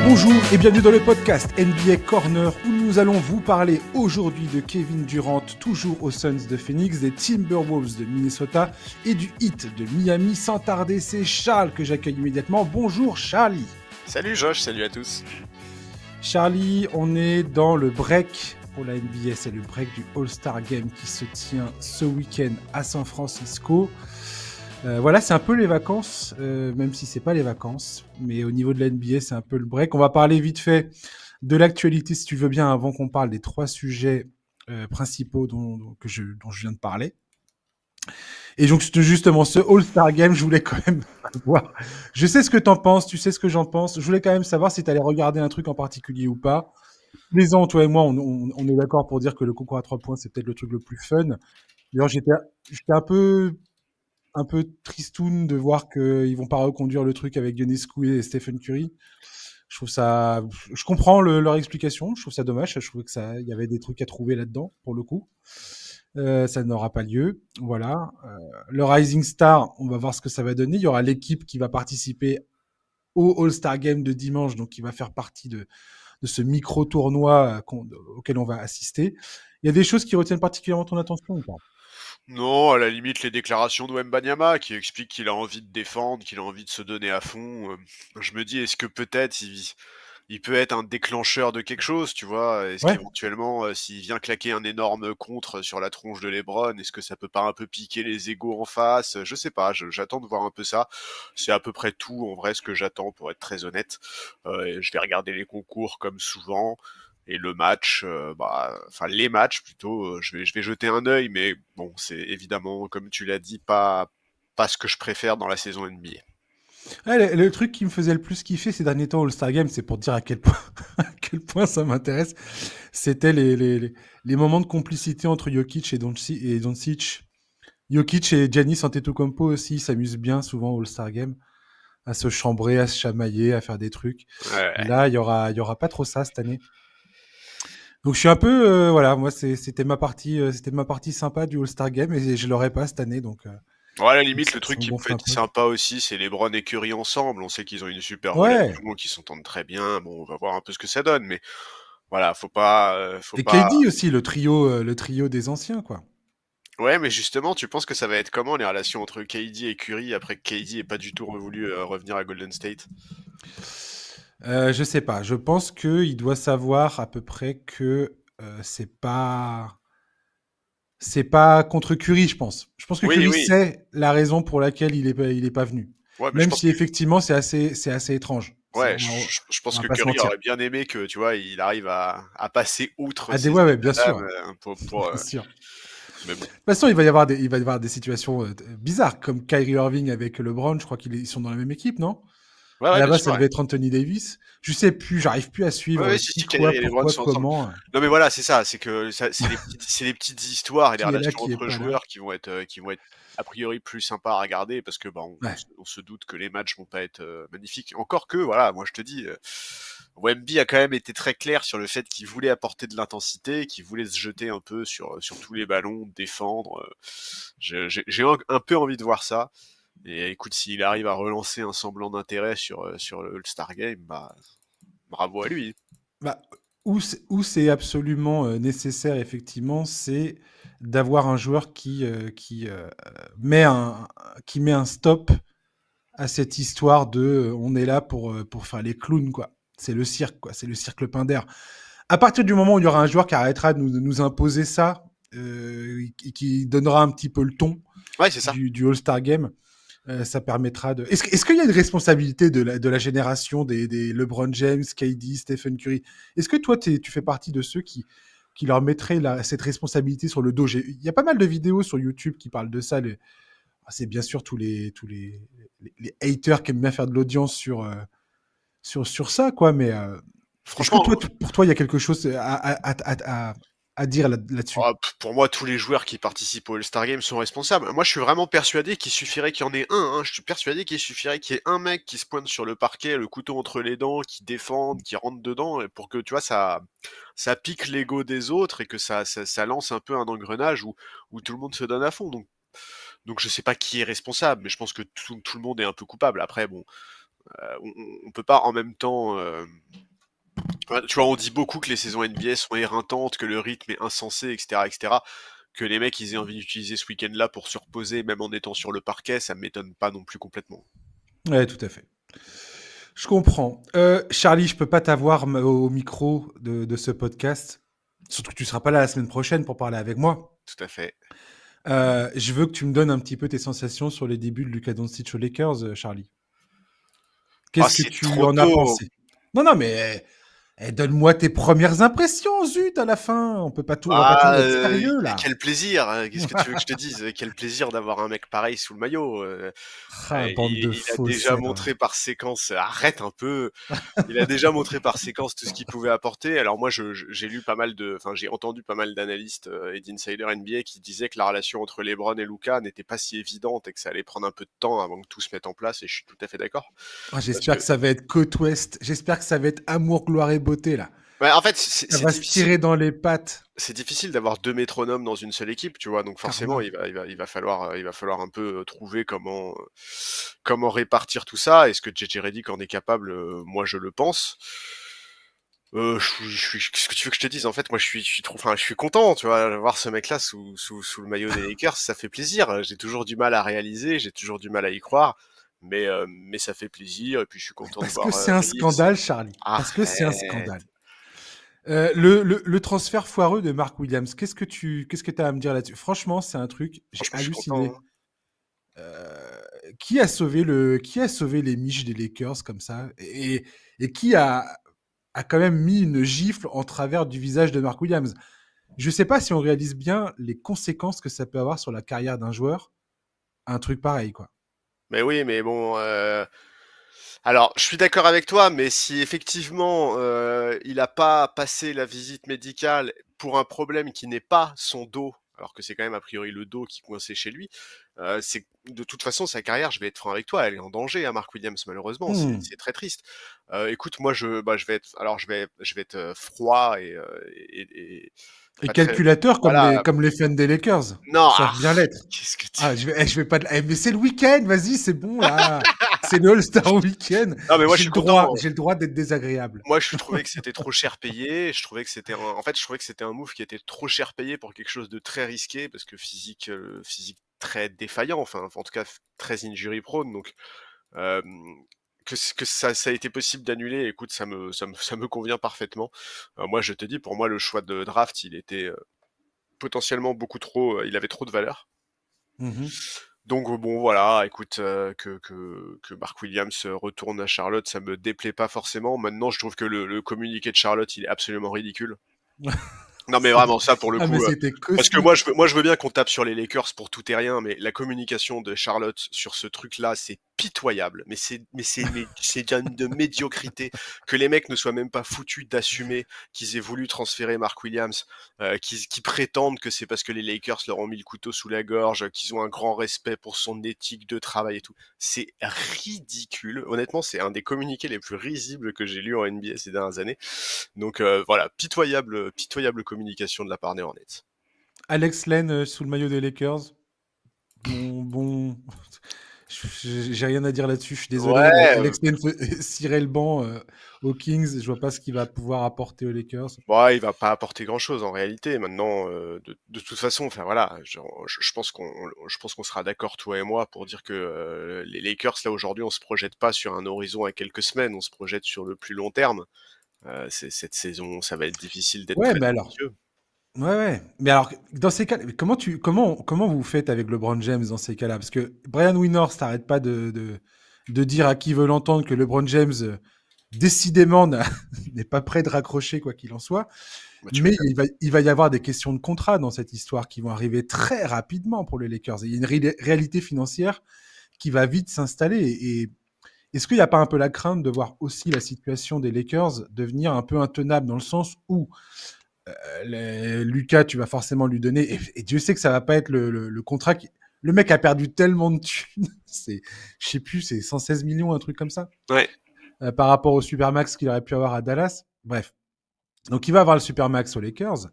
Bonjour et bienvenue dans le podcast NBA Corner où nous allons vous parler aujourd'hui de Kevin Durant, toujours aux Suns de Phoenix, des Timberwolves de Minnesota et du Heat de Miami. Sans tarder, c'est Charles que j'accueille immédiatement. Bonjour Charlie. Salut Josh, salut à tous. Charlie, on est dans le break pour la NBA, c'est le break du All-Star Game qui se tient ce week-end à San Francisco. Voilà, c'est un peu les vacances, même si c'est pas les vacances, mais au niveau de la NBA, c'est un peu le break. On va parler vite fait de l'actualité, si tu veux bien, avant qu'on parle des trois sujets principaux dont je viens de parler. Et donc, justement, ce All-Star Game, je voulais quand même voir. Je sais ce que t'en penses, tu sais ce que j'en pense. Je voulais quand même savoir si t'allais regarder un truc en particulier ou pas. Les ans, toi et moi, on est d'accord pour dire que le concours à 3 points, c'est peut-être le truc le plus fun. D'ailleurs, j'étais un peu tristoun de voir qu'ils vont pas reconduire le truc avec Ionescu et Stephen Curry. Je comprends leur explication. Je trouve ça dommage. Je trouvais que il y avait des trucs à trouver là-dedans, pour le coup. Ça n'aura pas lieu. Voilà. Le Rising Star, on va voir ce que ça va donner. Il y aura l'équipe qui va participer au All-Star Game de dimanche, donc qui va faire partie de ce micro-tournoi auquel on va assister. Il y a des choses qui retiennent particulièrement ton attention ou pas ? Non, à la limite, les déclarations de Wembanyama qui explique qu'il a envie de défendre, qu'il a envie de se donner à fond. Je me dis, est-ce que peut-être il peut être un déclencheur de quelque chose, tu vois? Est-ce Ouais. qu'éventuellement, s'il vient claquer un énorme contre sur la tronche de LeBron, est-ce que ça peut pas un peu piquer les égos en face? Je sais pas, j'attends de voir un peu ça. C'est à peu près tout, en vrai, ce que j'attends, pour être très honnête. Et je vais regarder les concours comme souvent. Et le match, enfin les matchs plutôt, je vais jeter un œil, mais bon, c'est évidemment, comme tu l'as dit, pas ce que je préfère dans la saison NBA. Ouais, le truc qui me faisait le plus kiffer ces derniers temps au All-Star Game, c'est pour dire à quel point, à quel point ça m'intéresse, c'était les moments de complicité entre Jokic et Doncic. Jokic et Giannis Antetokounmpo aussi s'amusent bien souvent au All-Star Game, à se chambrer, à se chamailler, à faire des trucs. Et Ouais. là, il y aura pas trop ça cette année. Donc je suis un peu, voilà, moi c'était ma partie sympa du All-Star Game et je l'aurais pas cette année, donc Ouais, à la limite, le truc ça me qui peut gonfle un être peu. sympa aussi, c'est LeBron et Curry ensemble. On sait qu'ils ont une super Ouais. relation, qu'ils s'entendent très bien. Bon, on va voir un peu ce que ça donne, mais voilà, faut Et pas. KD aussi, le trio des anciens, quoi. Ouais, mais justement, tu penses que ça va être comment les relations entre KD et Curry après que KD ait pas du tout voulu revenir à Golden State? Je sais pas. Je pense qu'il doit savoir à peu près que c'est pas contre Curry, je pense. Je pense que Oui, Curry oui. sait la raison pour laquelle il est pas venu. Ouais, mais je Même pense si que effectivement c'est assez étrange. Ouais, je On pense va que pas se Curry mentir. aurait bien aimé que, tu vois, il arrive à passer outre Ah ces ouais, bien états d'âme sûr, pour bien sûr. mais bon. De toute façon, il va y avoir des situations bizarres, comme Kyrie Irving avec LeBron. Je crois qu'ils sont dans la même équipe, non? Ouais, À ouais, la bien base, sûr, ça ouais. devait être Anthony Davis. Je sais plus, j'arrive plus à Ouais, suivre ouais, qui, si, quoi, Kyrie et LeBron pourquoi, sont ensemble. comment, Non, mais voilà, c'est ça, c'est que c'est les petites histoires et les qui est là, relations qui est entre pas là. joueurs qui vont être a priori plus sympas à regarder parce que, bah, Ouais. on se doute que les matchs vont pas être magnifiques. Encore que, voilà, moi je te dis, Wemby a quand même été très clair sur le fait qu'il voulait apporter de l'intensité, qu'il voulait se jeter un peu sur tous les ballons, défendre. J'ai un peu envie de voir ça. Et écoute, s'il arrive à relancer un semblant d'intérêt sur le All-Star Game, bah, bravo à lui. Bah, où c'est absolument nécessaire, effectivement, c'est d'avoir un joueur met qui met un stop à cette histoire de on est là pour faire les clowns, quoi. C'est le cirque, quoi. C'est le cirque Lepin d'air. À partir du moment où il y aura un joueur qui arrêtera de nous imposer ça, et qui donnera un petit peu le ton Ouais, c'est ça. du All-Star Game, ça permettra de. Est-ce qu'il y a une responsabilité de la génération des LeBron James, KD, Stephen Curry? Est-ce que toi, tu fais partie de ceux qui leur mettraient cette responsabilité sur le dos? Il y a pas mal de vidéos sur YouTube qui parlent de ça. C'est bien sûr les haters qui aiment bien faire de l'audience sur ça, quoi. Mais est-ce que Franchement, toi, pour toi, il y a quelque chose à dire là-dessus? pour moi, tous les joueurs qui participent au All-Star Game sont responsables. Moi, je suis vraiment persuadé qu'il suffirait qu'il y en ait un. Hein. Je suis persuadé qu'il suffirait qu'il y ait un mec qui se pointe sur le parquet, le couteau entre les dents, qui défende, qui rentre dedans, et pour que, tu vois, ça pique l'ego des autres et que ça lance un peu un engrenage où tout le monde se donne à fond. Donc je sais pas qui est responsable, mais je pense que tout le monde est un peu coupable. Après, bon, On peut pas en même temps. Tu vois, on dit beaucoup que les saisons NBA sont éreintantes, que le rythme est insensé, etc., etc. Que les mecs ils aient envie d'utiliser ce week-end-là pour se reposer, même en étant sur le parquet, ça m'étonne pas non plus complètement. Ouais, tout à fait. Je comprends. Charlie, je peux pas t'avoir au micro de ce podcast. Surtout que tu seras pas là la semaine prochaine pour parler avec moi. Tout à fait. Je veux que tu me donnes un petit peu tes sensations sur les débuts de Luka Doncic aux Lakers, Charlie. Ah, Qu'est-ce que c'est tu trop en as tôt. pensé? Non, non, mais donne-moi tes premières impressions, zut, à la fin. On va pas toujours être sérieux, là. Quel plaisir, hein. Qu'est-ce que tu veux que je te dise? Quel plaisir d'avoir un mec pareil sous le maillot. Ah, bande de Il a déjà faussaires. montré par séquence, arrête un peu. Il a déjà montré par séquence tout ce qu'il pouvait apporter. Alors moi, j'ai lu pas mal enfin, j'ai entendu pas mal d'analystes et d'insiders NBA qui disaient que la relation entre LeBron et Luka n'était pas si évidente et que ça allait prendre un peu de temps avant que tout se mette en place. Et je suis tout à fait d'accord. Ah, Parce j'espère que, que ça va être côte ouest. J'espère que ça va être amour, gloire et beauté, là. ouais, en fait, Ça va se tirer dans les pattes. c'est difficile d'avoir deux métronomes dans une seule équipe, tu vois. Donc forcément, Karma. il va falloir un peu trouver comment répartir tout ça. Est-ce que JJ Redick en est capable? Moi, je le pense. Qu'est-ce que tu veux que je te dise? En fait, moi, je suis content, tu vois, de voir ce mec-là sous le maillot des Lakers, ça fait plaisir. J'ai toujours du mal à réaliser, j'ai toujours du mal à y croire, mais ça fait plaisir. Et puis, je suis content de Parce que voir c'est un Reeves. scandale, Charlie. Parce que c'est un Arrête. scandale. Le transfert foireux de Mark Williams, qu'est-ce que tu as à me dire là-dessus? Franchement, c'est un truc, j'ai Franchement, je suis content, halluciné. hein. Qui a sauvé les miches des Lakers comme ça et qui a quand même mis une gifle en travers du visage de Mark Williams? Je sais pas si on réalise bien les conséquences que ça peut avoir sur la carrière d'un joueur, un truc pareil, quoi. Mais oui, mais bon, alors, je suis d'accord avec toi, mais si effectivement il n'a pas passé la visite médicale pour un problème qui n'est pas son dos, alors que c'est quand même a priori le dos qui coinçait chez lui, c'est de toute façon sa carrière, je vais être franc avec toi, elle est en danger à Mark Williams malheureusement, Hmm. c'est très triste. Écoute, moi je vais être, je vais être froid et Et pas très, calculateur voilà, comme les fans des Lakers. non, Ils savent bien l'être. qu'est-ce que tu... Ah, je vais pas. Mais c'est le week-end, vas-y, c'est bon là. C'est le All-Star Weekend. Non mais moi je suis content. J'ai le droit d'être désagréable. Moi, je trouvais que c'était trop cher payé. Je trouvais que c'était en fait, je trouvais que c'était un move qui était trop cher payé pour quelque chose de très risqué parce que physique très défaillant, enfin, en tout cas très injury prone. Donc, euh, que ça a été possible d'annuler, écoute, ça me convient parfaitement. Moi, je te dis, pour moi, le choix de draft, il était potentiellement beaucoup trop, il avait trop de valeur. Mhm. Donc bon voilà, écoute, que Mark Williams retourne à Charlotte, ça me déplaît pas forcément. Maintenant, je trouve que le communiqué de Charlotte, il est absolument ridicule. Non mais C'est- vraiment ça pour le Ah, mais coup, c'était parce que cosmique. moi je veux bien qu'on tape sur les Lakers pour tout et rien, mais la communication de Charlotte sur ce truc-là, c'est pitoyable. Mais c'est d'une de médiocrité que les mecs ne soient même pas foutus d'assumer qu'ils aient voulu transférer Mark Williams, qui prétendent que c'est parce que les Lakers leur ont mis le couteau sous la gorge, qu'ils ont un grand respect pour son éthique de travail et tout. C'est ridicule. Honnêtement, c'est un des communiqués les plus risibles que j'ai lu en NBA ces dernières années. Donc voilà, pitoyable communication de la part des Hornets. Alex Len sous le maillot des Lakers. Bon. J'ai rien à dire là-dessus. Je suis désolé. Ouais, Alex Len cirait le banc aux Kings. Je vois pas ce qu'il va pouvoir apporter aux Lakers. bon, il va pas apporter grand-chose en réalité. Maintenant, de toute façon, enfin voilà, je pense qu'on sera d'accord toi et moi pour dire que les Lakers là aujourd'hui, on se projette pas sur un horizon à quelques semaines, on se projette sur le plus long terme. Cette saison, ça va être difficile d'être Ouais, très mais alors. ambitieux. Ouais, ouais. Mais alors, dans ces cas, comment vous faites avec LeBron James dans ces cas-là? Parce que Brian Windhorst t'arrête pas de dire à qui veut l'entendre que LeBron James, décidément, n'est pas prêt de raccrocher, quoi qu'il en soit. Bah, tu Mais m'étonnes. il va y avoir des questions de contrat dans cette histoire qui vont arriver très rapidement pour les Lakers. Et il y a une réalité financière qui va vite s'installer. Et est-ce qu'il n'y a pas un peu la crainte de voir aussi la situation des Lakers devenir un peu intenable dans le sens où Lucas, tu vas forcément lui donner, et Dieu sait que ça va pas être le contrat qui... Le mec a perdu tellement de thunes, je sais plus, c'est 116 millions, un truc comme ça, Ouais, par rapport au Supermax qu'il aurait pu avoir à Dallas. Bref. Donc il va avoir le Supermax aux Lakers.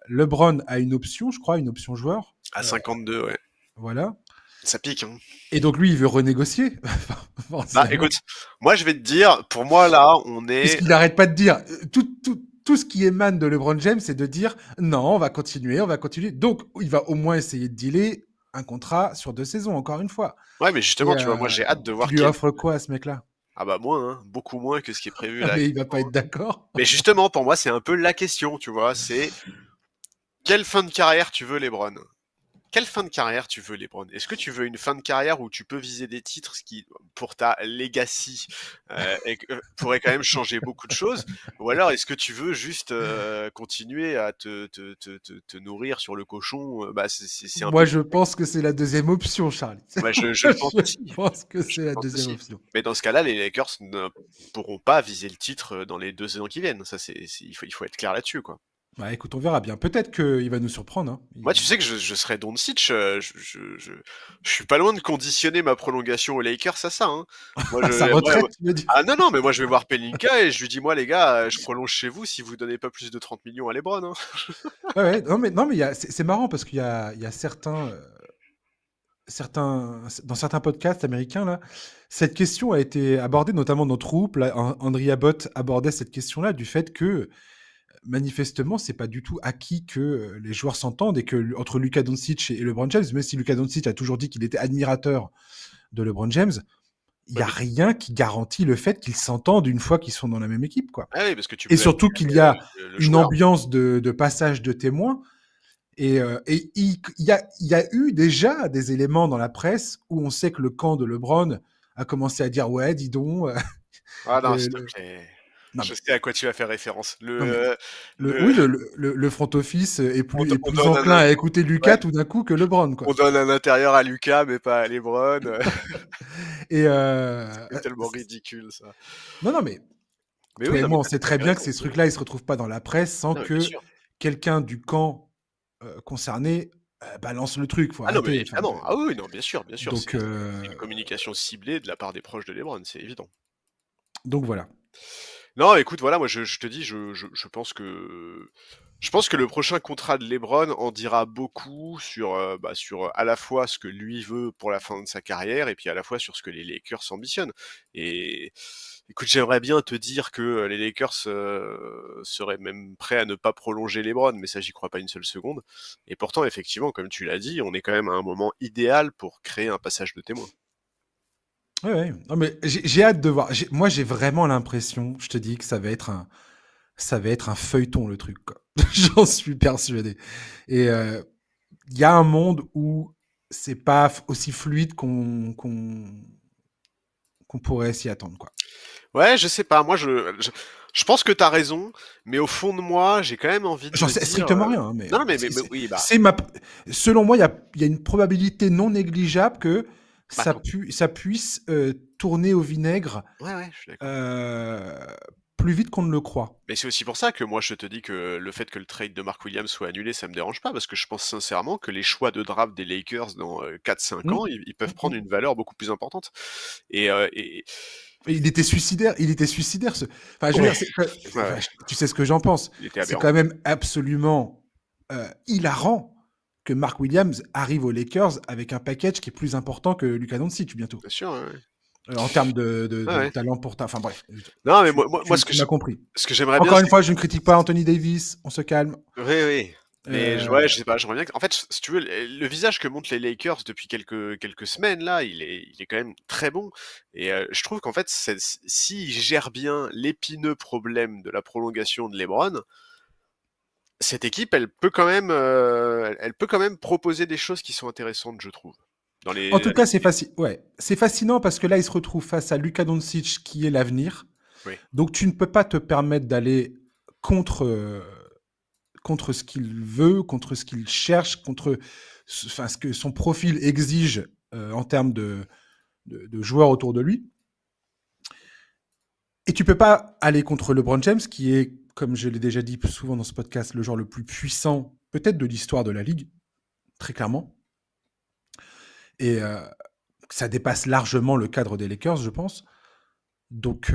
LeBron a une option, je crois, une option joueur. à 52, ouais. Voilà. Ça pique, hein. Et donc lui, il veut renégocier, Bah, forcément. écoute, moi, je vais te dire, pour moi, là, on est. Puisqu'il n'arrête pas de dire, tout ce qui émane de LeBron James, c'est de dire, non, on va continuer, on va continuer. Donc, il va au moins essayer de dealer un contrat sur 2 saisons, encore une fois. Ouais, mais Et justement, tu vois, moi, j'ai hâte de tu voir lui offres quoi à ce mec-là? Ah bah moins, hein, beaucoup moins que ce qui est prévu Ah, là mais il va pas actuellement, être hein. d'accord. Mais justement, pour moi, c'est un peu la question, tu vois, c'est quelle fin de carrière tu veux, LeBron? Quelle fin de carrière tu veux, LeBron? Est-ce que tu veux une fin de carrière où tu peux viser des titres, ce qui, pour ta legacy, pourrait quand même changer beaucoup de choses? Ou alors est-ce que tu veux juste continuer à te nourrir sur le cochon? Bah, c'est un peu Moi, le je truc. pense que c'est la deuxième option, Charlie. Ouais, je le pense Je aussi. pense que Je c'est le la pense deuxième aussi. option. Mais dans ce cas-là, les Lakers ne pourront pas viser le titre dans les 2 saisons qui viennent. Ça, il faut être clair là-dessus, quoi. Bah écoute, on verra bien. Peut-être qu'il va nous surprendre, hein. Moi, tu sais que je serais Doncic, je suis pas loin de conditionner ma prolongation aux Lakers à ça, hein. Moi, Sa moi- retraite, tu veux dire? ah non, non, mais moi je vais voir Pelinka et je lui dis, moi les gars, je prolonge chez vous si vous donnez pas plus de 30 millions à LeBron, hein. Ouais, ouais. Non, mais c'est marrant parce qu'il y a dans certains podcasts américains, là, cette question a été abordée, notamment dans notre groupe. Là, Andrea Bott abordait cette question-là du fait que manifestement, c'est pas du tout acquis que les joueurs s'entendent et que entre Luka Doncic et LeBron James, même si Luka Doncic a toujours dit qu'il était admirateur de LeBron James, il y Ouais, a mais rien qui garantit le fait qu'ils s'entendent une fois qu'ils sont dans la même équipe, quoi. ah oui, parce que tu Et peux surtout qu'il admirer y a le une joueur. ambiance de passage de témoins. Et il y a eu déjà des éléments dans la presse où on sait que le camp de LeBron a commencé à dire ouais, dis donc, Ah non, le, s'il te le- plaît. non Je mais sais à quoi tu vas faire référence. non mais Le, oui, le front office est plus, est on plus donne enclin à écouter Lucas ouais, tout d'un coup que LeBron, quoi. on donne un intérieur à Lucas, mais pas à LeBron. Et C'est tellement ridicule, ça. non, non, mais Mais oui, toi et non, mais moi, on sait t'as très bien bien que raison. ces trucs-là, ils se retrouvent pas dans la presse sans Non, mais bien que sûr. quelqu'un du camp concerné balance le truc. Faut Ah non, mais arrêter. Enfin, évidemment. Ah oui, non, bien sûr, bien sûr. donc, C'est une communication ciblée de la part des proches de LeBron, c'est évident. donc voilà. Non, écoute, voilà, moi je te dis, je pense que le prochain contrat de LeBron en dira beaucoup sur, sur à la fois ce que lui veut pour la fin de sa carrière et puis à la fois sur ce que les Lakers ambitionnent. Et écoute, j'aimerais bien te dire que les Lakers seraient même prêts à ne pas prolonger LeBron, mais ça, j'y crois pas une seule seconde. Et pourtant, effectivement, comme tu l'as dit, on est quand même à un moment idéal pour créer un passage de témoin. Ouais, ouais. Non, mais j'ai hâte de voir. Moi, j'ai vraiment l'impression, je te dis, que ça va être un feuilleton, le truc, quoi. J'en suis persuadé. Et il y a un monde où c'est pas aussi fluide qu'on pourrait s'y attendre, quoi. Ouais, je sais pas, moi je pense que t'as raison, mais au fond de moi, j'ai quand même envie de J'en me sais dire, strictement rien, hein, mais non, non, mais oui, c'est selon moi, il y a une probabilité non négligeable que bah, ça puisse tourner au vinaigre ouais, ouais, je suis d'accord. euh, plus vite qu'on ne le croit. Mais c'est aussi pour ça que moi je te dis que le fait que le trade de Mark Williams soit annulé, ça me dérange pas, parce que je pense sincèrement que les choix de draft des Lakers dans 4-5 Mm, ans, ils peuvent mm, prendre mm. une valeur beaucoup plus importante. Et Il était suicidaire. Il était suicidaire. Enfin, je veux ouais, dire, ouais, enfin, ouais, tu sais ce que j'en pense. il était C'est aberrant. quand même absolument hilarant que Mark Williams arrive aux Lakers avec un package qui est plus important que Luka Doncic bientôt. Bien sûr, ouais, ouais. En termes de, de- Ouais, de ouais. talent pour enfin bref, Non, mais tu, moi, tu m'as compris. ce que j'aimerais bien, Encore une c'est fois, je ne critique pas Anthony Davis. On se calme. oui, oui. Mais ouais, Euh, je sais pas, j'aimerais bien en fait, si tu veux, le visage que montrent les Lakers depuis quelques semaines là, il est quand même très bon. Et je trouve qu'en fait, s'ils gèrent bien l'épineux problème de la prolongation de LeBron, cette équipe, elle peut quand même proposer des choses qui sont intéressantes, je trouve. Dans en les, tout cas, c'est facile. Ouais, c'est fascinant parce que là, il se retrouve face à Luka Doncic qui est l'avenir. oui, Donc, tu ne peux pas te permettre d'aller contre contre ce qu'il veut, contre ce qu'il cherche, contre enfin, ce que son profil exige en termes de joueurs autour de lui. Et tu peux pas aller contre LeBron James, qui est, comme je l'ai déjà dit plus souvent dans ce podcast, le joueur le plus puissant, peut-être de l'histoire de la Ligue, très clairement. Et ça dépasse largement le cadre des Lakers, je pense. Donc,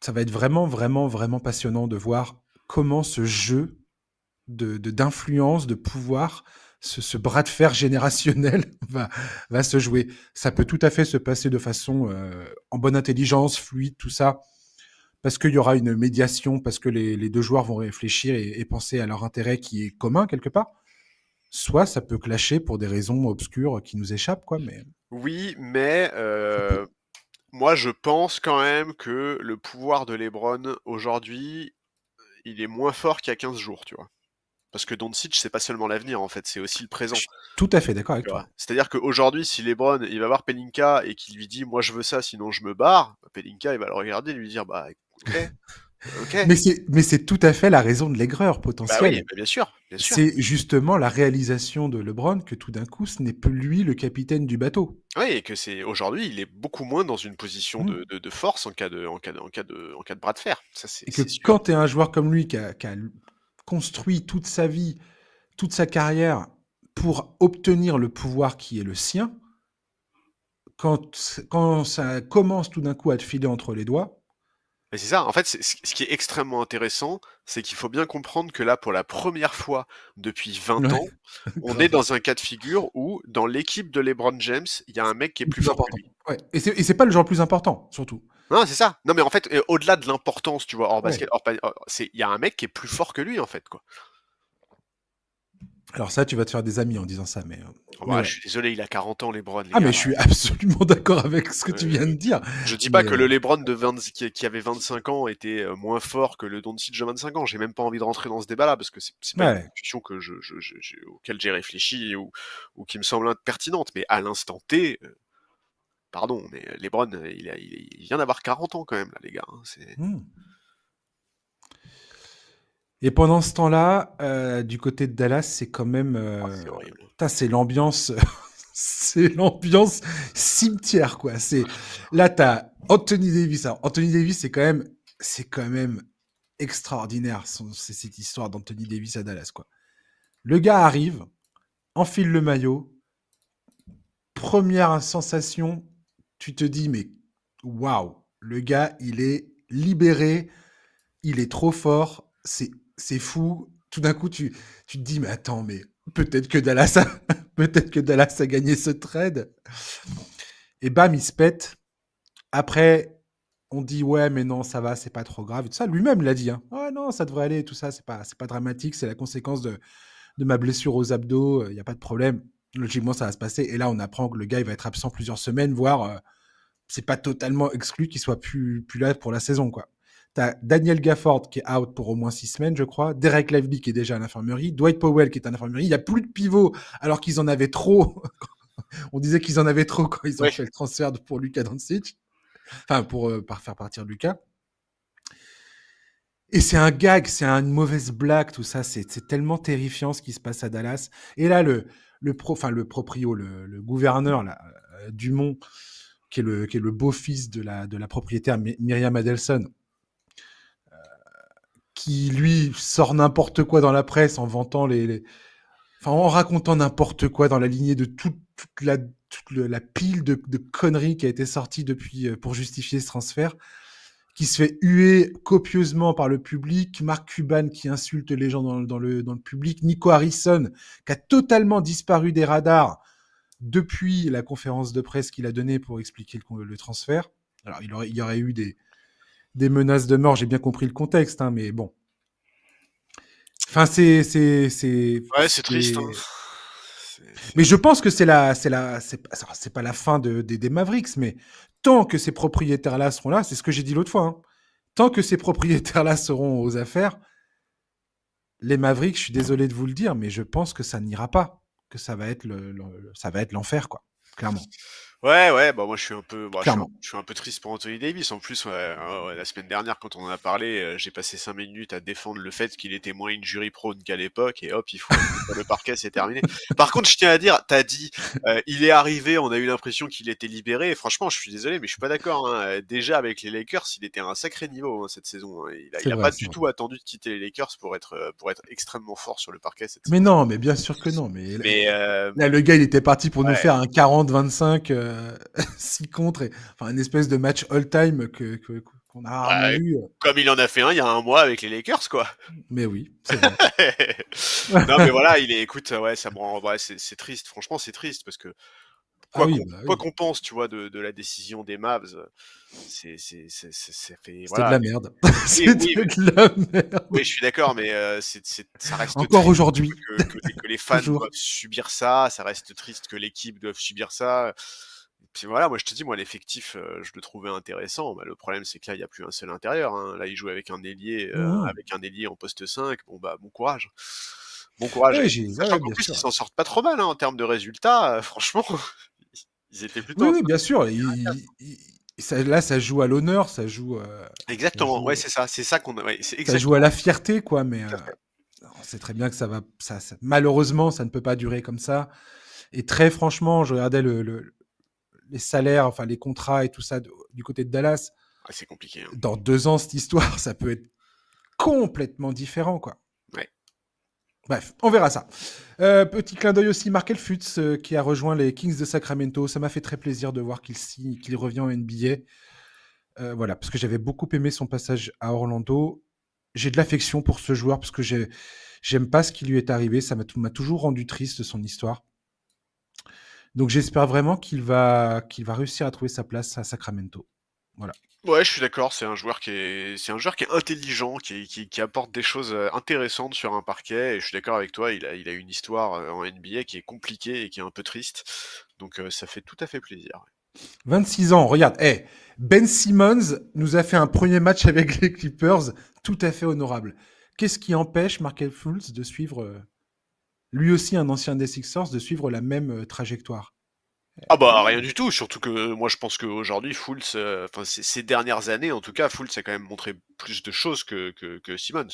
ça va être vraiment, vraiment, vraiment passionnant de voir comment ce jeu d'influence, de pouvoir ce bras de fer générationnel va se jouer. Ça peut tout à fait se passer de façon en bonne intelligence, fluide, tout ça, parce qu'il y aura une médiation, parce que les deux joueurs vont réfléchir et penser à leur intérêt qui est commun quelque part. Soit ça peut clasher pour des raisons obscures qui nous échappent, quoi, mais Oui, mais ça peut. moi je pense quand même que le pouvoir de LeBron aujourd'hui, il est moins fort qu'il y a 15 jours, tu vois. Parce que Doncic, c'est pas seulement l'avenir en fait, c'est aussi le Je présent. suis tout à fait d'accord avec Tu vois. toi. C'est-à-dire qu'aujourd'hui, si LeBron il va voir Pelinka et qu'il lui dit moi je veux ça, sinon je me barre, bah, Pelinka il va le regarder et lui dire bah ok, ok. Mais c'est tout à fait la raison de l'aigreur Bah oui, potentielle. bah, bien sûr, bien sûr. C'est justement la réalisation de LeBron que tout d'un coup, ce n'est plus lui le capitaine du bateau. Oui, et que c'est aujourd'hui, il est beaucoup moins dans une position Mm. de force en cas de bras de fer. Ça, c'est Et que c'est sûr. quand tu es un joueur comme lui qui a construit toute sa vie, toute sa carrière pour obtenir le pouvoir qui est le sien, quand ça commence tout d'un coup à te filer entre les doigts, Mais c'est ça, en fait, ce qui est extrêmement intéressant, c'est qu'il faut bien comprendre que là, pour la première fois depuis 20 ouais, ans, on est grave, dans un cas de figure où, dans l'équipe de LeBron James, il y a un mec qui est le plus plus fort que important. lui. Ouais. Et c'est pas le joueur le plus important, surtout. Non, c'est ça. Non, mais en fait, au-delà de l'importance, tu vois, hors Ouais. basket, il y a un mec qui est plus fort que lui, en fait, quoi. Alors ça, tu vas te faire des amis en disant ça, mais Bah, je ouais. suis désolé, il a 40 ans, LeBron, les Ah, mais gars. je suis absolument d'accord avec ce que tu Euh, viens de dire. Je dis pas Mais que le LeBron qui avait 25 ans était moins fort que le Doncic de 25 ans. J'ai même pas envie de rentrer dans ce débat-là parce que c'est pas une ouais. discussion que auquel j'ai réfléchi ou qui me semble pertinente. Mais à l'instant T, pardon, mais LeBron, il vient d'avoir 40 ans quand même, là, les gars. Hein, Hmm. Et pendant ce temps-là, du côté de Dallas, c'est quand même, c'est horrible. putain, c'est l'ambiance, c'est l'ambiance cimetière, quoi. C'est là, t'as Anthony Davis. Alors, Anthony Davis, c'est quand même extraordinaire. C'est cette histoire d'Anthony Davis à Dallas, quoi. Le gars arrive, enfile le maillot, première sensation, tu te dis, mais waouh, le gars, il est libéré, il est trop fort, c'est fou. Tout d'un coup, tu te dis, mais attends, mais peut-être que Dallas a, peut-être que Dallas a gagné ce trade. Et bam, il se pète. Après, on dit, ouais, mais non, ça va, c'est pas trop grave. Et tout ça, lui-même l'a dit. Hein. Ouais, non, ça devrait aller, tout ça, c'est pas dramatique, c'est la conséquence de ma blessure aux abdos, il n'y a pas de problème. Logiquement, ça va se passer. Et là, on apprend que le gars, il va être absent plusieurs semaines, voire c'est pas totalement exclu qu'il soit plus là pour la saison, quoi. T'as Daniel Gafford qui est out pour au moins 6 semaines, je crois. Derek Lively qui est déjà à l'infirmerie. Dwight Powell qui est à l'infirmerie. Il n'y a plus de pivot alors qu'ils en avaient trop. On disait qu'ils en avaient trop quand ils ont Ouais. fait le transfert pour Luka Doncic. Enfin, pour faire partir Luka. Et c'est un gag, c'est une mauvaise blague, tout ça. C'est tellement terrifiant ce qui se passe à Dallas. Et là, le proprio, le gouverneur là, Dumont, qui est le beau-fils de la propriétaire Myriam Adelson, qui lui sort n'importe quoi dans la presse en vantant enfin en racontant n'importe quoi dans la lignée de toute la pile de conneries qui a été sortie depuis pour justifier ce transfert, qui se fait huer copieusement par le public, Mark Cuban qui insulte les gens dans le public, Nico Harrison qui a totalement disparu des radars depuis la conférence de presse qu'il a donnée pour expliquer le transfert. Alors il y aurait eu des menaces de mort, j'ai bien compris le contexte, hein, mais bon. Enfin, Ouais, c'est triste. Hein. Mais je pense que c'est pas la fin des Mavericks, mais tant que ces propriétaires-là seront là, c'est ce que j'ai dit l'autre fois, hein, tant que ces propriétaires-là seront aux affaires, les Mavericks, je suis désolé de vous le dire, mais je pense que ça n'ira pas, que ça va être ça va être l'enfer, quoi, clairement, Ouais, bah moi je suis un peu, clairement. je suis un peu triste pour Anthony Davis. En plus, ouais, la semaine dernière, quand on en a parlé, j'ai passé 5 minutes à défendre le fait qu'il était moins injury prone qu'à l'époque, et hop, il faut sur le parquet, c'est terminé. Par contre, je tiens à dire, t'as dit, il est arrivé, on a eu l'impression qu'il était libéré. Et franchement, je suis désolé, mais je suis pas d'accord. Hein. Déjà avec les Lakers, il était à un sacré niveau hein, cette saison. Hein. C'est Il a vrai, pas c'est du vrai. tout attendu de quitter les Lakers pour être extrêmement fort sur le parquet cette Mais saison. non, mais bien sûr que non. Mais Mais là, le gars, il était parti pour nous ouais, faire un 40-25, 6 contre, enfin, une espèce de match all-time qu'on a rarement Bah, vu. comme il en a fait un il y a un mois avec les Lakers, quoi. Mais oui, c'est vrai. Non, mais voilà, écoute, ouais, ça me rend, ouais, c'est triste. Franchement, c'est triste parce que Ah quoi oui, qu'on, bah quoi oui. qu'on pense, tu vois, de la décision des Mavs, ça fait, C'était de voilà. la merde. Oui, oui, C'était de la oui, merde. je suis d'accord, mais ça reste Encore triste aujourd'hui, que les fans toujours. doivent subir ça. Ça reste triste que l'équipe doive subir ça. Puis voilà, moi je te dis, moi l'effectif, je le trouvais intéressant. Bah, le problème, c'est que là, il y a plus un seul intérieur, hein. Là, il joue Mhm. avec un ailier en poste 5. Bon bah, bon courage. Bon courage. Ouais, Et sachant ouais, qu'en bien plus, ils sûr. s'en sortent pas trop mal, hein, en termes de résultats. Franchement, ils étaient plutôt Oui, en oui, train bien sûr. de. Là, ça joue à l'honneur, ça Exactement. Ouais, joue, c'est ça. C'est ça qu'on. Ouais, c'est ça joue à exactement. la fierté, quoi. Mais Tout à fait. on sait très bien que malheureusement, ça ne peut pas durer comme ça. Et très franchement, je regardais les salaires, enfin les contrats et tout ça du côté de Dallas. Ouais, c'est compliqué, hein. Dans 2 ans, cette histoire, ça peut être complètement différent, quoi. Ouais. Bref, on verra ça. Petit clin d'œil aussi, Markel Futz, qui a rejoint les Kings de Sacramento. Ça m'a fait très plaisir de voir qu'il revient en NBA. Voilà, parce que j'avais beaucoup aimé son passage à Orlando. J'ai de l'affection pour ce joueur parce que j'aime pas ce qui lui est arrivé. Ça m'a toujours rendu triste son histoire. Donc j'espère vraiment qu'il va réussir à trouver sa place à Sacramento. Voilà. Ouais, je suis d'accord, c'est un joueur qui est intelligent, qui apporte des choses intéressantes sur un parquet, et je suis d'accord avec toi, il a une histoire en NBA qui est compliquée et qui est un peu triste, donc ça fait tout à fait plaisir. 26 ans, regarde. Ben Simmons nous a fait un premier match avec les Clippers tout à fait honorable. Qu'est-ce qui empêche Markel Fultz de suivre, lui aussi un ancien des Sixers, de suivre la même trajectoire? Ah bah Voilà. rien du tout, surtout que moi je pense qu'aujourd'hui Fultz, enfin ces dernières années en tout cas, Fultz a quand même montré plus de choses que Simmons.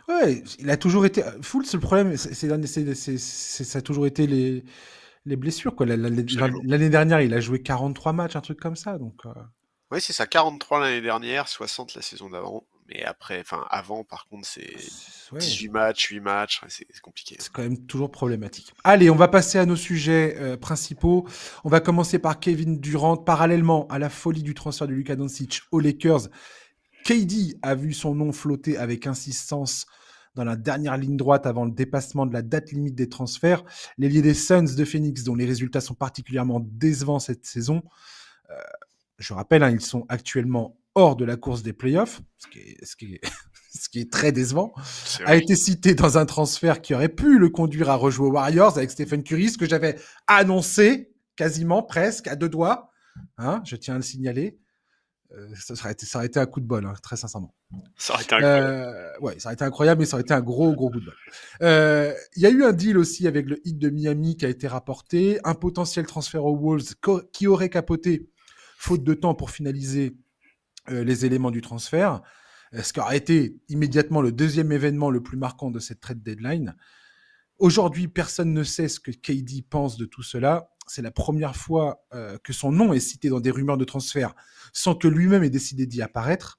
Ouais, il a toujours été. Fultz, le problème, ça a toujours été les blessures, quoi. Absolument. L'année dernière, il a joué 43 matchs, un truc comme ça. Donc, Oui, c'est ça, 43 l'année dernière, 60 la saison d'avant. Mais après, enfin, avant, par contre, c'est ouais, 18 matchs, 8 matchs, ouais, c'est compliqué, hein. c'est quand même toujours problématique. Allez, on va passer à nos sujets principaux. On va commencer par Kevin Durant. Parallèlement à la folie du transfert de Luka Doncic aux Lakers, KD a vu son nom flotter avec insistance dans la dernière ligne droite avant le dépassement de la date limite des transferts. L'ailier des Suns de Phoenix, dont les résultats sont particulièrement décevants cette saison, je rappelle, hein, ils sont actuellement hors de la course des playoffs, ce qui est très décevant, C'est a vrai. été cité dans un transfert qui aurait pu le conduire à rejouer aux Warriors avec Stephen Curry, ce que j'avais annoncé quasiment, presque, à 2 doigts. Hein, je tiens à le signaler. Ça aurait été un coup de bol, hein, très sincèrement. Ça aurait été incroyable. Ouais, ça aurait été incroyable, mais ça aurait été un gros, gros coup de bol. Il y a eu un deal aussi avec le Heat de Miami qui a été rapporté, un potentiel transfert aux Wolves qui aurait capoté, faute de temps pour finaliser les éléments du transfert, ce qui aurait été immédiatement le deuxième événement le plus marquant de cette trade deadline. Aujourd'hui, personne ne sait ce que KD pense de tout cela. C'est la première fois que son nom est cité dans des rumeurs de transfert sans que lui-même ait décidé d'y apparaître.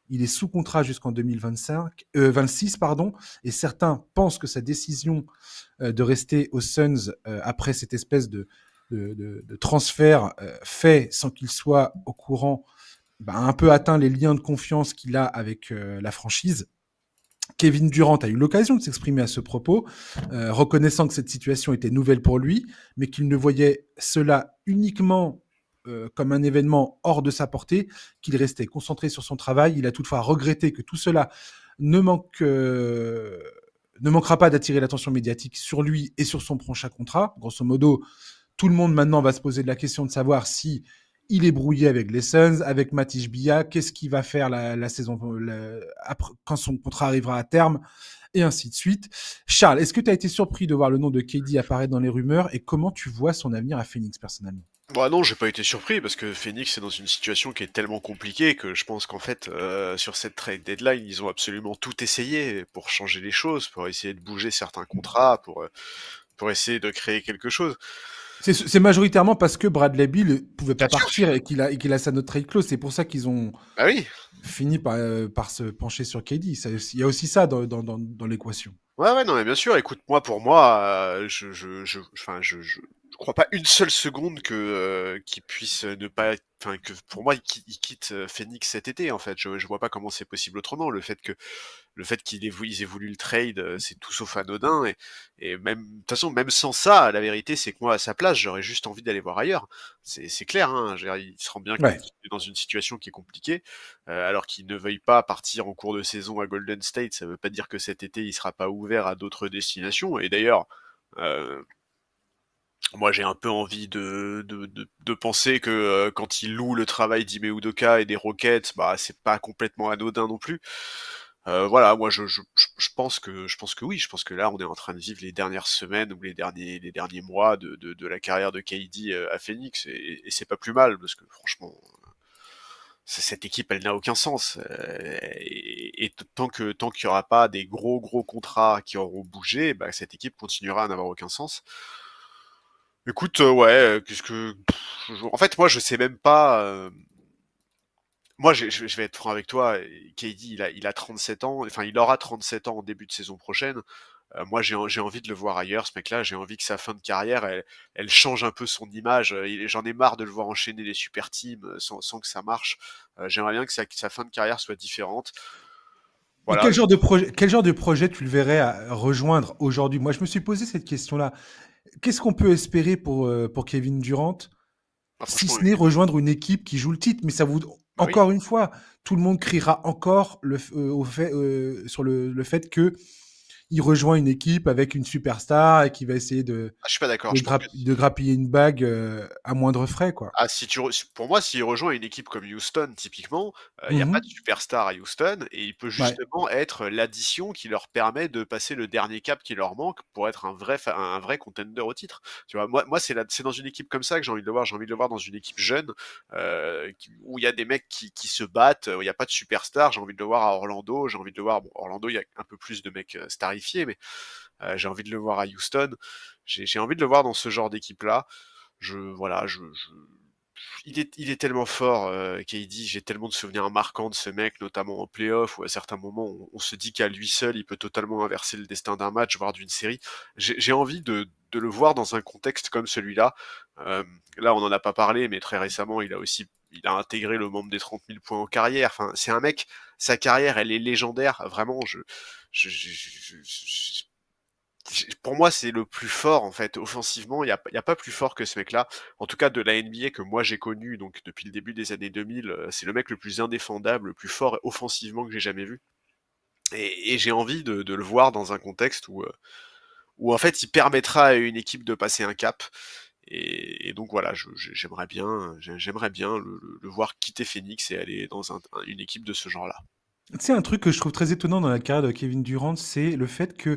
Il est sous contrat jusqu'en 26, pardon, et certains pensent que sa décision de rester aux Suns après cette espèce de transfert fait sans qu'il soit au courant, un peu atteint les liens de confiance qu'il a avec la franchise. Kevin Durant a eu l'occasion de s'exprimer à ce propos, reconnaissant que cette situation était nouvelle pour lui, mais qu'il ne voyait cela uniquement comme un événement hors de sa portée, qu'il restait concentré sur son travail. Il a toutefois regretté que tout cela ne, ne manquera pas d'attirer l'attention médiatique sur lui et sur son prochain contrat. Grosso modo, tout le monde maintenant va se poser la question de savoir si il est brouillé avec les Suns, avec Matisse Bia, qu'est-ce qu'il va faire la saison après, quand son contrat arrivera à terme, et ainsi de suite. Charles, est-ce que tu as été surpris de voir le nom de KD apparaître dans les rumeurs et comment tu vois son avenir à Phoenix personnellement? Bah non, j'ai pas été surpris parce que Phoenix est dans une situation qui est tellement compliquée que je pense qu'en fait, sur cette trade deadline, ils ont absolument tout essayé pour changer les choses, pour essayer de bouger certains contrats, pour essayer de créer quelque chose. C'est majoritairement parce que Bradley Beal ne pouvait Bien pas sûr. partir et qu'il a sa note trade clause. C'est pour ça qu'ils ont Bah oui. fini par se pencher sur KD. Il y a aussi ça dans l'équation. Ouais, ouais, non, mais bien sûr. Écoute, moi, pour moi, enfin, je crois pas une seule seconde que qu'il puisse ne pas, enfin que pour moi il quitte Phoenix cet été en fait. Je vois pas comment c'est possible autrement. Le fait ils aient voulu le trade, c'est tout sauf anodin et même de toute façon même sans ça, la vérité c'est que moi à sa place j'aurais juste envie d'aller voir ailleurs. C'est clair, hein. Je veux dire, il se rend bien compte Ouais. qu'il est dans une situation qui est compliquée, alors qu'il ne veuille pas partir en cours de saison à Golden State. Ça veut pas dire que cet été il sera pas ouvert à d'autres destinations. Et d'ailleurs. Euh, Moi, j'ai un peu envie de penser que quand il loue le travail d'Ime Udoka et des Rockets, bah c'est pas complètement anodin non plus. Voilà, moi je pense que oui, je pense que là on est en train de vivre les dernières semaines ou les derniers mois de la carrière de KD à Phoenix et c'est pas plus mal parce que franchement cette équipe elle n'a aucun sens et tant qu'il y aura pas des gros contrats qui auront bougé, bah cette équipe continuera à n'avoir aucun sens. Écoute, ouais, qu'est-ce que... En fait, moi, je sais même pas... Moi, je vais être franc avec toi. KD, il a 37 ans. Enfin, il aura 37 ans en début de saison prochaine. Moi, j'ai envie de le voir ailleurs, ce mec-là. J'ai envie que sa fin de carrière, elle change un peu son image. J'en ai marre de le voir enchaîner les super teams sans que ça marche. J'aimerais bien que sa fin de carrière soit différente. Et Voilà. quel genre de projet tu le verrais à rejoindre aujourd'hui? Moi, je me suis posé cette question-là. Qu'est-ce qu'on peut espérer pour Kevin Durant, Ah, si franchement, ce n'est rejoindre une équipe qui joue le titre? Mais ça vous, bah oui. encore une fois, tout le monde criera encore sur le fait que il rejoint une équipe avec une superstar et qui va essayer Ah, je suis pas d'accord. Je pense que de grappiller une bague à moindre frais, quoi. ah, pour moi, s'il rejoint une équipe comme Houston, typiquement, il y a pas de Mhm. superstar à Houston et il peut Ouais. justement être l'addition qui leur permet de passer le dernier cap qui leur manque pour être un vrai contender au titre. Tu vois, moi c'est dans une équipe comme ça que j'ai envie de le voir. J'ai envie de le voir dans une équipe jeune où il y a des mecs qui se battent, où il n'y a pas de superstar. J'ai envie de le voir à Orlando. J'ai envie de le voir. Bon, Orlando, il y a un peu plus de mecs starifiés, mais j'ai envie de le voir à Houston. J'ai envie de le voir dans ce genre d'équipe-là. Voilà, il est tellement fort, KD. J'ai tellement de souvenirs marquants de ce mec, notamment en playoff, où à certains moments, on se dit qu'à lui seul, il peut totalement inverser le destin d'un match, voire d'une série. J'ai envie de le voir dans un contexte comme celui-là. Là, on n'en a pas parlé, mais très récemment, il a intégré le membre des 30 000 points en carrière. Enfin, c'est un mec, sa carrière, elle est légendaire. Vraiment, pour moi, c'est le plus fort en fait. Offensivement, il y a pas plus fort que ce mec-là. En tout cas, de la NBA que moi j'ai connu, donc depuis le début des années 2000, c'est le mec le plus indéfendable, le plus fort offensivement que j'ai jamais vu. Et j'ai envie de le voir dans un contexte où en fait il permettra à une équipe de passer un cap. Et donc voilà, j'aimerais bien le voir quitter Phoenix et aller dans une équipe de ce genre-là. Tu sais, un truc que je trouve très étonnant dans la carrière de Kevin Durant, c'est le fait que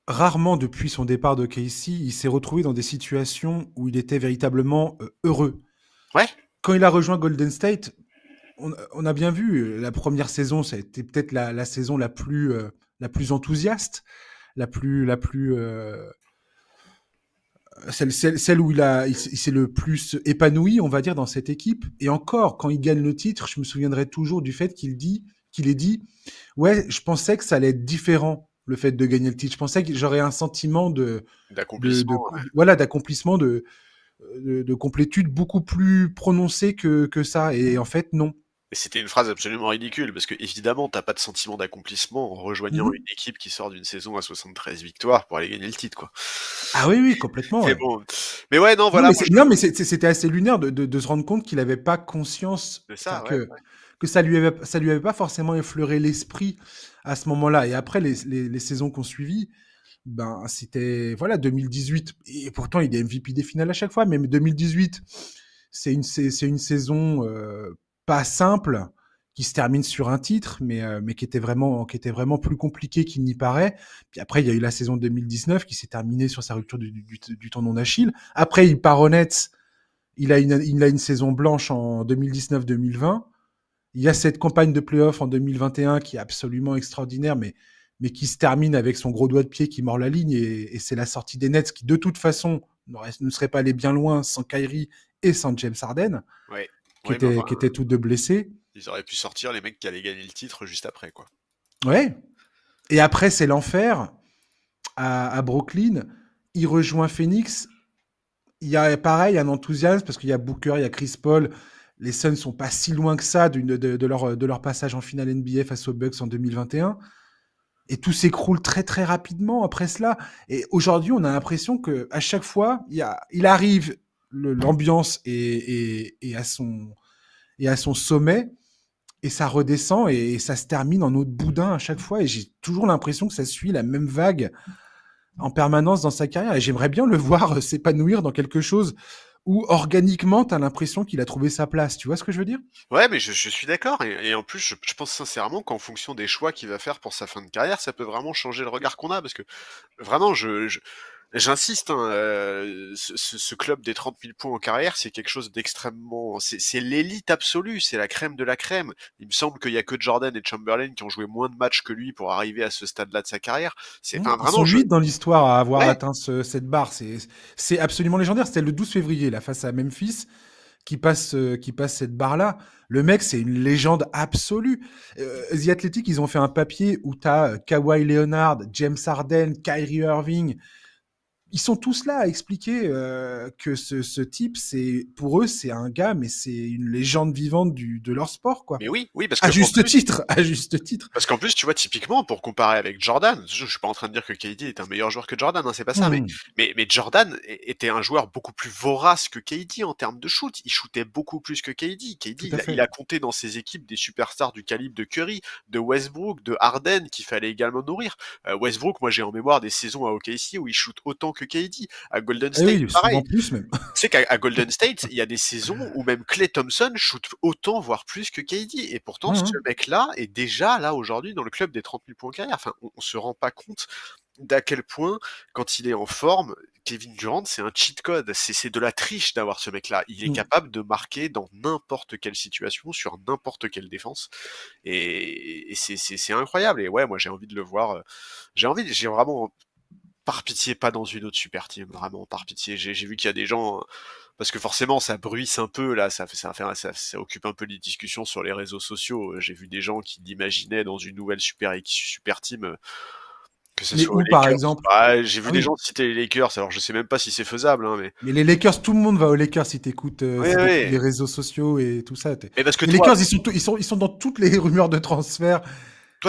rarement depuis son départ de KC, il s'est retrouvé dans des situations où il était véritablement heureux. Ouais, Quand il a rejoint Golden State, on a bien vu, la première saison, ça a été peut-être la saison la plus enthousiaste, la plus celle où il s'est le plus épanoui, on va dire, dans cette équipe. Et encore, quand il gagne le titre, je me souviendrai toujours du fait qu'il ait dit, ouais, je pensais que ça allait être différent, le fait de gagner le titre. Je pensais que j'aurais un sentiment d'accomplissement. voilà, d'accomplissement, de complétude beaucoup plus prononcé que ça. Et en fait, non. Et c'était une phrase absolument ridicule, parce que évidemment, t'as pas de sentiment d'accomplissement en rejoignant une Mhm. équipe qui sort d'une saison à 73 victoires pour aller gagner le titre, quoi. Ah oui, oui, complètement, Mais ouais. bon. Mais ouais, non, Non, voilà, moi non, mais c'était assez lunaire de se rendre compte qu'il n'avait pas conscience, de enfin ça, ouais. que ça lui avait pas forcément effleuré l'esprit à ce moment-là. Et après les saisons qu'on suivi, ben c'était voilà 2018 et pourtant il est MVP des finales à chaque fois. Mais 2018, c'est une saison pas simple qui se termine sur un titre, mais qui était vraiment plus compliqué qu'il n'y paraît. Puis après, il y a eu la saison 2019 qui s'est terminée sur sa rupture du tendon d'Achille. Après, il part au Nets. Il a une saison blanche en 2019-2020. Il y a cette campagne de playoff en 2021 qui est absolument extraordinaire, mais qui se termine avec son gros doigt de pied qui mord la ligne. Et c'est la sortie des Nets qui, de toute façon, ne serait pas allé bien loin sans Kyrie et sans James Harden, Ouais. Ouais, mais enfin, qui étaient tous deux blessés. ils auraient pu sortir les mecs qui allaient gagner le titre juste après, quoi. Ouais. Et après, c'est l'enfer à Brooklyn. Il rejoint Phoenix. il y a pareil un enthousiasme parce qu'il y a Booker, il y a Chris Paul. Les Suns sont pas si loin que ça de leur passage en finale NBA face aux Bucks en 2021. Et tout s'écroule très très rapidement après cela. Et aujourd'hui, on a l'impression que à chaque fois, il arrive, l'ambiance est à son sommet et ça redescend et ça se termine en autre boudin à chaque fois. Et j'ai toujours l'impression que ça suit la même vague en permanence dans sa carrière. Et j'aimerais bien le voir s'épanouir dans quelque chose où organiquement, tu as l'impression qu'il a trouvé sa place. Tu vois ce que je veux dire? Ouais, mais je suis d'accord. Et en plus, je pense sincèrement qu'en fonction des choix qu'il va faire pour sa fin de carrière, ça peut vraiment changer le regard qu'on a. Parce que vraiment, j'insiste, hein, ce club des 30 000 points en carrière, c'est quelque chose d'extrêmement... C'est l'élite absolue, c'est la crème de la crème. Il me semble qu'il y a que Jordan et Chamberlain qui ont joué moins de matchs que lui pour arriver à ce stade-là de sa carrière. Enfin, Ils sont vraiment, 8 dans l'histoire à avoir Ouais, atteint cette barre. C'est absolument légendaire. C'était le 12 février, là, face à Memphis, qui passe cette barre-là. Le mec, c'est une légende absolue. The Athletic, ils ont fait un papier où tu as Kawhi Leonard, James Harden, Kyrie Irving, ils sont tous là à expliquer que ce type, pour eux, c'est un gars, mais c'est une légende vivante de leur sport, quoi. mais oui, parce À que en juste plus, titre, à juste titre. Parce qu'en plus, tu vois, typiquement, pour comparer avec Jordan, je suis pas en train de dire que KD est un meilleur joueur que Jordan, hein, c'est pas ça, Mmh, mais Jordan était un joueur beaucoup plus vorace que KD en termes de shoot. Il shootait beaucoup plus que KD. KD, tout à il fait. a compté dans ses équipes des superstars du calibre de Curry, de Westbrook, de Harden, qu'il fallait également nourrir. Westbrook, moi, j'ai en mémoire des saisons à OKC où il shoot autant que KD. À Golden Et State, oui, pareil. souvent plus même. Tu sais qu'à Golden State, il y a des saisons où même Klay Thompson shoot autant, voire plus que KD. Et pourtant, ce Mmh. mec-là est déjà, là, aujourd'hui, dans le club des 30 000 points en carrière. Enfin, on se rend pas compte d'à quel point, quand il est en forme, Kevin Durant, c'est un cheat code. C'est de la triche d'avoir ce mec-là. Il est Mmh. capable de marquer dans n'importe quelle situation, sur n'importe quelle défense. Et c'est incroyable. Et ouais, moi, j'ai envie de le voir. J'ai vraiment par pitié, pas dans une autre super team, vraiment, par pitié. J'ai vu qu'il y a des gens, parce que forcément, ça bruisse un peu, là, ça occupe un peu les discussions sur les réseaux sociaux. J'ai vu des gens qui l'imaginaient dans une nouvelle super team, que ce Mais soit aux où, par Lakers. exemple? Ah, j'ai vu Ah des oui. gens citer les Lakers, alors je sais même pas si c'est faisable, hein, mais... Mais les Lakers, tout le monde va aux Lakers Oui, si t'écoutes oui. les réseaux sociaux et tout ça. Mais parce que Les toi, Lakers, ils sont dans toutes les rumeurs de transfert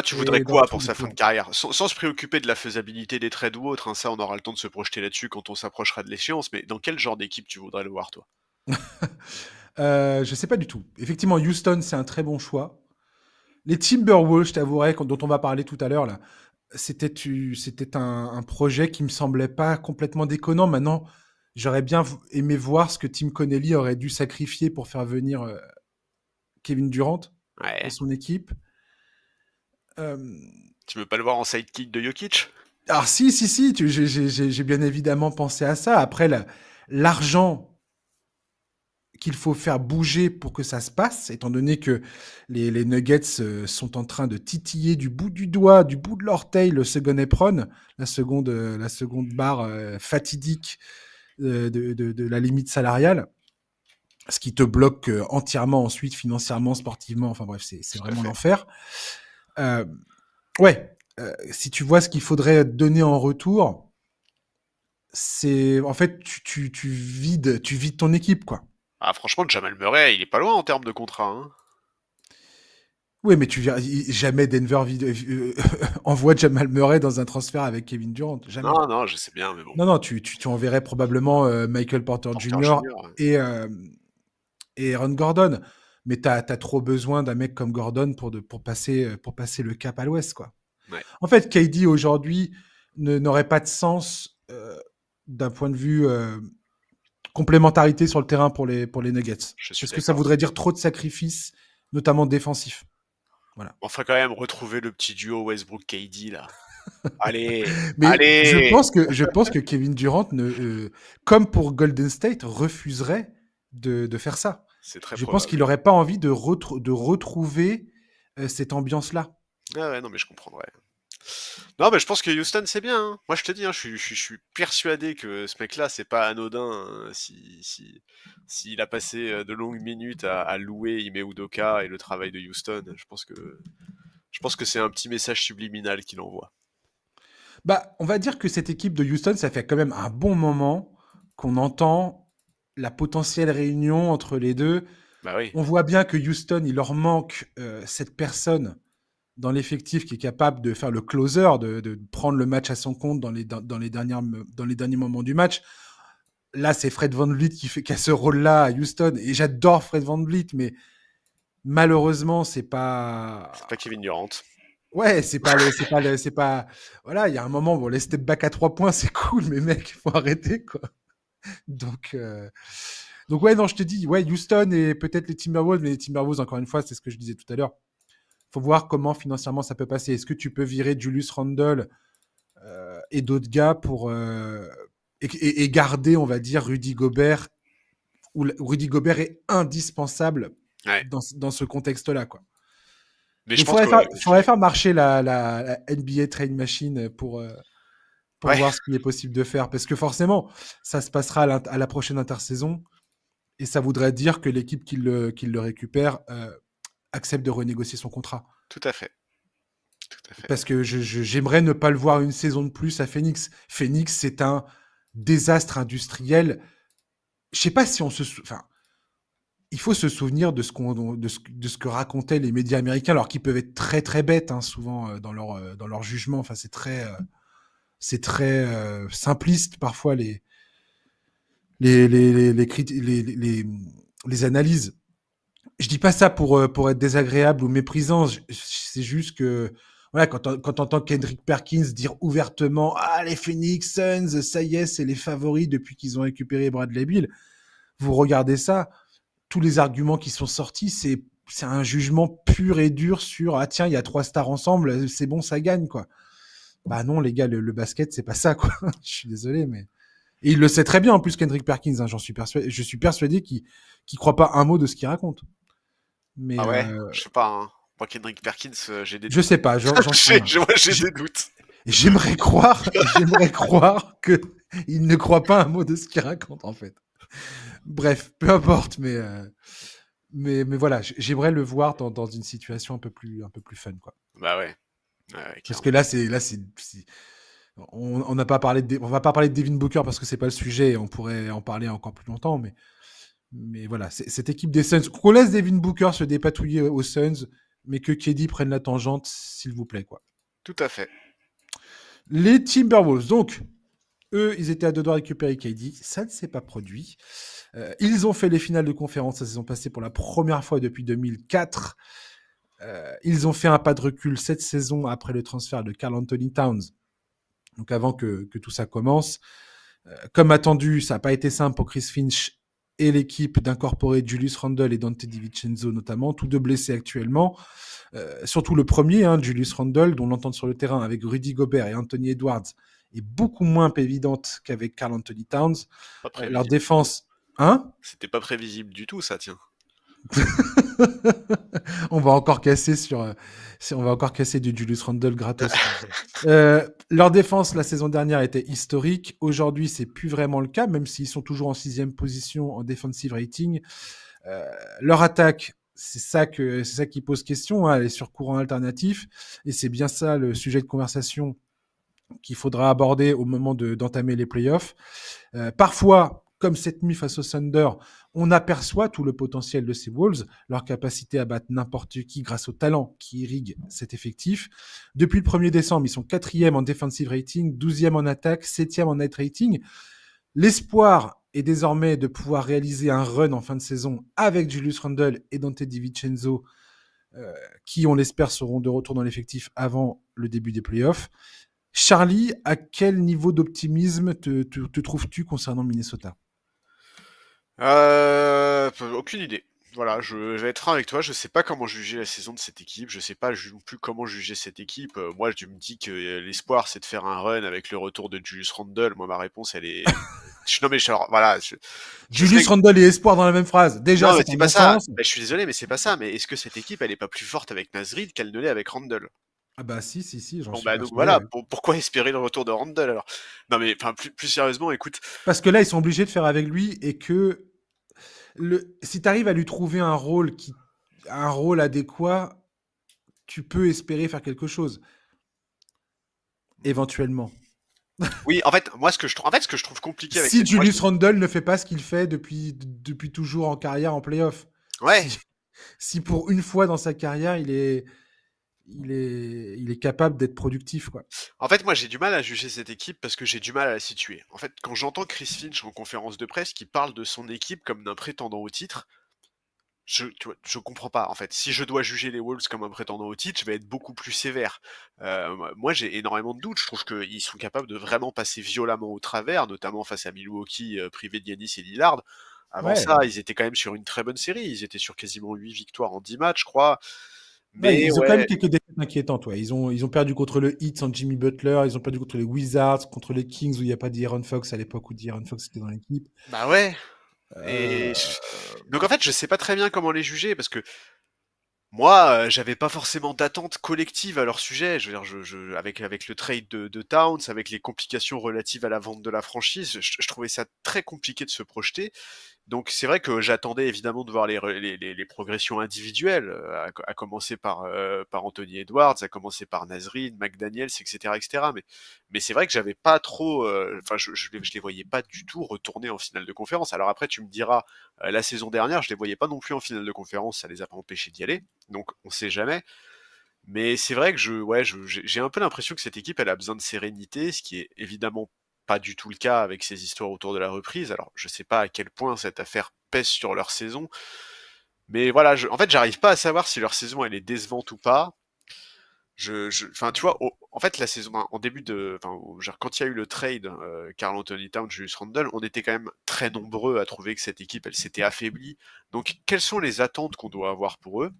tu voudrais et dans quoi tous pour les sa fin de plans. carrière? Sans se préoccuper de la faisabilité des trades ou autre, hein, ça, on aura le temps de se projeter là-dessus quand on s'approchera de l'échéance, mais dans quel genre d'équipe tu voudrais le voir, toi? Je sais pas du tout. Effectivement, Houston, c'est un très bon choix. Les Timberwolves, je t'avouerai, dont on va parler tout à l'heure, là, c'était un projet qui me semblait pas complètement déconnant. Maintenant, j'aurais bien aimé voir ce que Tim Connelly aurait dû sacrifier pour faire venir Kevin Durant dans Ouais. son équipe. Euh, Tu veux pas le voir en sidekick de Jokic? alors si, j'ai bien évidemment pensé à ça. Après, l'argent qu'il faut faire bouger pour que ça se passe, étant donné que les Nuggets sont en train de titiller du bout du doigt, du bout de l'orteil, le second apron, la seconde barre fatidique de la limite salariale, ce qui te bloque entièrement ensuite financièrement, sportivement, enfin bref, c'est Tout à vraiment fait. l'enfer. Euh, ouais, si tu vois ce qu'il faudrait donner en retour, c'est en fait tu vides ton équipe quoi. Ah, franchement, Jamal Murray, il est pas loin en termes de contrat, hein. Oui, mais jamais Denver envoie Jamal Murray dans un transfert avec Kevin Durant, jamais. Non, non, je sais bien, mais bon. Non, non, tu enverrais probablement Michael Porter Porter Jr. Junior, ouais. et, euh, et Aaron Gordon. Mais t'as trop besoin d'un mec comme Gordon pour passer le cap à l'ouest, quoi. Ouais, En fait, KD aujourd'hui n'aurait pas de sens d'un point de vue complémentarité sur le terrain pour les Nuggets. je suis Parce que ça d'accord. voudrait dire trop de sacrifices, notamment défensifs. Voilà. On ferait quand même retrouver le petit duo Westbrook-KD, là. Allez, Mais allez! je pense que Kevin Durant, comme pour Golden State, refuserait de faire ça. C'est très Je pense probable. qu'il n'aurait pas envie de retrouver cette ambiance-là. Ah ouais, non, mais je comprendrais. Non, mais je pense que Houston, c'est bien, hein. Moi, je te dis, hein, je suis persuadé que ce mec-là, c'est pas anodin, hein, s'il a passé de longues minutes à louer Ime Udoka et le travail de Houston. Je pense que c'est un petit message subliminal qu'il envoie. Bah, on va dire que cette équipe de Houston, ça fait quand même un bon moment qu'on entend la potentielle réunion entre les deux. Bah oui. On voit bien que Houston, il leur manque cette personne dans l'effectif qui est capable de faire le closer, de prendre le match à son compte dans les derniers moments du match. Là, c'est Fred VanVleet qui a ce rôle-là à Houston. Et j'adore Fred VanVleet, mais malheureusement, c'est pas. C'est pas Kevin Durant. Ouais, c'est pas. Voilà, il y a un moment, bon, les step back à 3 points, c'est cool, mais mec, faut arrêter, quoi. Donc, euh... Donc ouais, non, je te dis, ouais, Houston et peut-être les Timberwolves, mais les Timberwolves, encore une fois, c'est ce que je disais tout à l'heure. Faut voir comment financièrement ça peut passer. Est-ce que tu peux virer Julius Randle et d'autres gars pour et garder, on va dire, Rudy Gobert, où Rudy Gobert est indispensable Ouais. dans ce contexte-là, quoi. Mais je Donc, pense que faudrait faire marcher la NBA Trade Machine pour ouais. voir ce qu'il est possible de faire. Parce que forcément, ça se passera à la prochaine intersaison. Et ça voudrait dire que l'équipe qui le récupère accepte de renégocier son contrat. Tout à fait. Tout à fait. Parce que j'aimerais ne pas le voir une saison de plus à Phoenix. Phoenix, c'est un désastre industriel. Je sais pas si on se... Enfin, il faut se souvenir de ce que racontaient les médias américains, alors qu'ils peuvent être très très bêtes, hein, souvent dans leur jugement. Enfin, c'est très simpliste parfois les analyses. Je dis pas ça pour être désagréable ou méprisant. C'est juste que voilà, quand t'entends Kendrick Perkins dire ouvertement ah les Phoenix Suns, ça y est, c'est les favoris depuis qu'ils ont récupéré Bradley Beal. Vous regardez ça, tous les arguments qui sont sortis, c'est un jugement pur et dur sur ah tiens il y a 3 stars ensemble, c'est bon ça gagne quoi. Bah non les gars, le basket c'est pas ça quoi. Je suis désolé mais et il le sait très bien en plus Kendrick Perkins. Hein, je suis persuadé qu'il croit pas un mot de ce qu'il raconte. Mais Ah ouais, je sais pas, hein. Moi, Kendrick Perkins, j'ai des je doutes. sais pas, j'en sais rien. J'ai des doutes. J'aimerais croire que il ne croit pas un mot de ce qu'il raconte en fait. Bref, peu importe, mais voilà, j'aimerais le voir dans une situation un peu plus fun quoi. Bah ouais. Ouais, Parce clairement. que on n'a pas parlé on va pas parler de Devin Booker parce que c'est pas le sujet. On pourrait en parler encore plus longtemps, mais voilà, cette équipe des Suns, qu'on laisse Devin Booker se dépatouiller aux Suns, mais que KD prenne la tangente, s'il vous plaît, quoi. Tout à fait. Les Timberwolves, donc, eux, ils étaient à 2 doigts de récupérer KD, ça ne s'est pas produit. Ils ont fait les finales de conférence la saison passée pour la première fois depuis 2004. Ils ont fait un pas de recul cette saison après le transfert de Karl Anthony Towns, donc avant que tout ça commence. Comme attendu, ça n'a pas été simple pour Chris Finch et l'équipe d'incorporer Julius Randle et Dante DiVincenzo notamment, tous deux blessés actuellement. Surtout le premier, hein, Julius Randle, dont l'entente sur le terrain avec Rudy Gobert et Anthony Edwards est beaucoup moins évidente qu'avec Karl Anthony Towns. Pas Leur prévisible. défense... Hein C'était pas prévisible du tout, ça, tiens. On va encore casser on va encore casser du Julius Randle gratos. Leur défense la saison dernière était historique. Aujourd'hui, c'est plus vraiment le cas, même s'ils sont toujours en 6e position en defensive rating. Leur attaque, c'est ça qui pose question. Hein, elle est sur courant alternatif, et c'est bien ça le sujet de conversation qu'il faudra aborder au moment d'entamer les playoffs. Parfois, comme cette nuit face au Thunder, on aperçoit tout le potentiel de ces Wolves, leur capacité à battre n'importe qui grâce au talent qui irrigue cet effectif. Depuis le 1er décembre, ils sont 4e en defensive rating, 12e en attaque, 7e en net rating. L'espoir est désormais de pouvoir réaliser un run en fin de saison avec Julius Randle et Dante DiVincenzo, qui, on l'espère, seront de retour dans l'effectif avant le début des playoffs. Charlie, à quel niveau d'optimisme te trouves-tu concernant Minnesota ? Aucune idée. Voilà, je vais être franc avec toi, je sais pas comment juger la saison de cette équipe, je sais pas non plus comment juger cette équipe. Moi, je me dis que l'espoir, c'est de faire un run avec le retour de Julius Randle. Moi, ma réponse, elle est... Non, mais voilà. Julius Randle et espoir dans la même phrase. Déjà, non, mais c'est pas ça. Sens. Je suis désolé, mais c'est pas ça. Mais est-ce que cette équipe, elle est pas plus forte avec Nasrid qu'elle ne l'est avec Randle ? Ah bah si, j'en suis donc persuadé. voilà, Ouais. pourquoi espérer le retour de Randle alors ? Non mais plus sérieusement, écoute. Parce que là, ils sont obligés de faire avec lui et que si tu arrives à lui trouver un rôle adéquat, tu peux espérer faire quelque chose. Éventuellement. Oui, en fait, moi, ce que je trouve compliqué avec Si cette, moi, Julius Randle ne fait pas ce qu'il fait depuis toujours en carrière en playoff, ouais. si pour une fois dans sa carrière il est capable d'être productif, quoi. En fait, moi, j'ai du mal à juger cette équipe parce que j'ai du mal à la situer. En fait, quand j'entends Chris Finch en conférence de presse qui parle de son équipe comme d'un prétendant au titre, tu vois, je comprends pas. En fait, si je dois juger les Wolves comme un prétendant au titre, je vais être beaucoup plus sévère. Moi, j'ai énormément de doutes. Je trouve qu'ils sont capables de vraiment passer violemment au travers, notamment face à Milwaukee, privé de Giannis et Lillard. Avant Ouais. ça, ils étaient quand même sur une très bonne série. Ils étaient sur quasiment 8 victoires en 10 matchs, je crois. Ouais, Mais ils ont quand même ouais, quelques défaites inquiétantes. Ouais. Ils ont perdu contre le Heat sans Jimmy Butler. Ils ont perdu contre les Wizards, contre les Kings où il n'y a pas d'Aaron Fox à l'époque où d'Aaron Fox était dans l'équipe. bah ouais. Et Euh, donc en fait, je sais pas très bien comment les juger parce que moi, j'avais pas forcément d'attente collective à leur sujet. Je veux dire, avec le trade de Towns, avec les complications relatives à la vente de la franchise, je trouvais ça très compliqué de se projeter. Donc c'est vrai que j'attendais évidemment de voir les progressions individuelles, à commencer par Anthony Edwards, à commencer par Nasrid, McDaniels, etc., etc. Mais c'est vrai que j'avais pas trop, enfin je les voyais pas du tout retourner en finale de conférence. Alors après tu me diras, la saison dernière je les voyais pas non plus en finale de conférence, ça les a pas empêchés d'y aller, donc on sait jamais. Mais c'est vrai que j'ai un peu l'impression que cette équipe, elle a besoin de sérénité, ce qui est évidemment pas du tout le cas avec ces histoires autour de la reprise. Alors, je sais pas à quel point cette affaire pèse sur leur saison, mais voilà, en fait, j'arrive pas à savoir si leur saison elle est décevante ou pas. Enfin, tu vois, en fait, la saison, en début de, enfin, genre, quand il y a eu le trade, Karl Anthony Towns, Julius Randle, on était quand même très nombreux à trouver que cette équipe, elle s'était affaiblie. Donc, quelles sont les attentes qu'on doit avoir pour eux?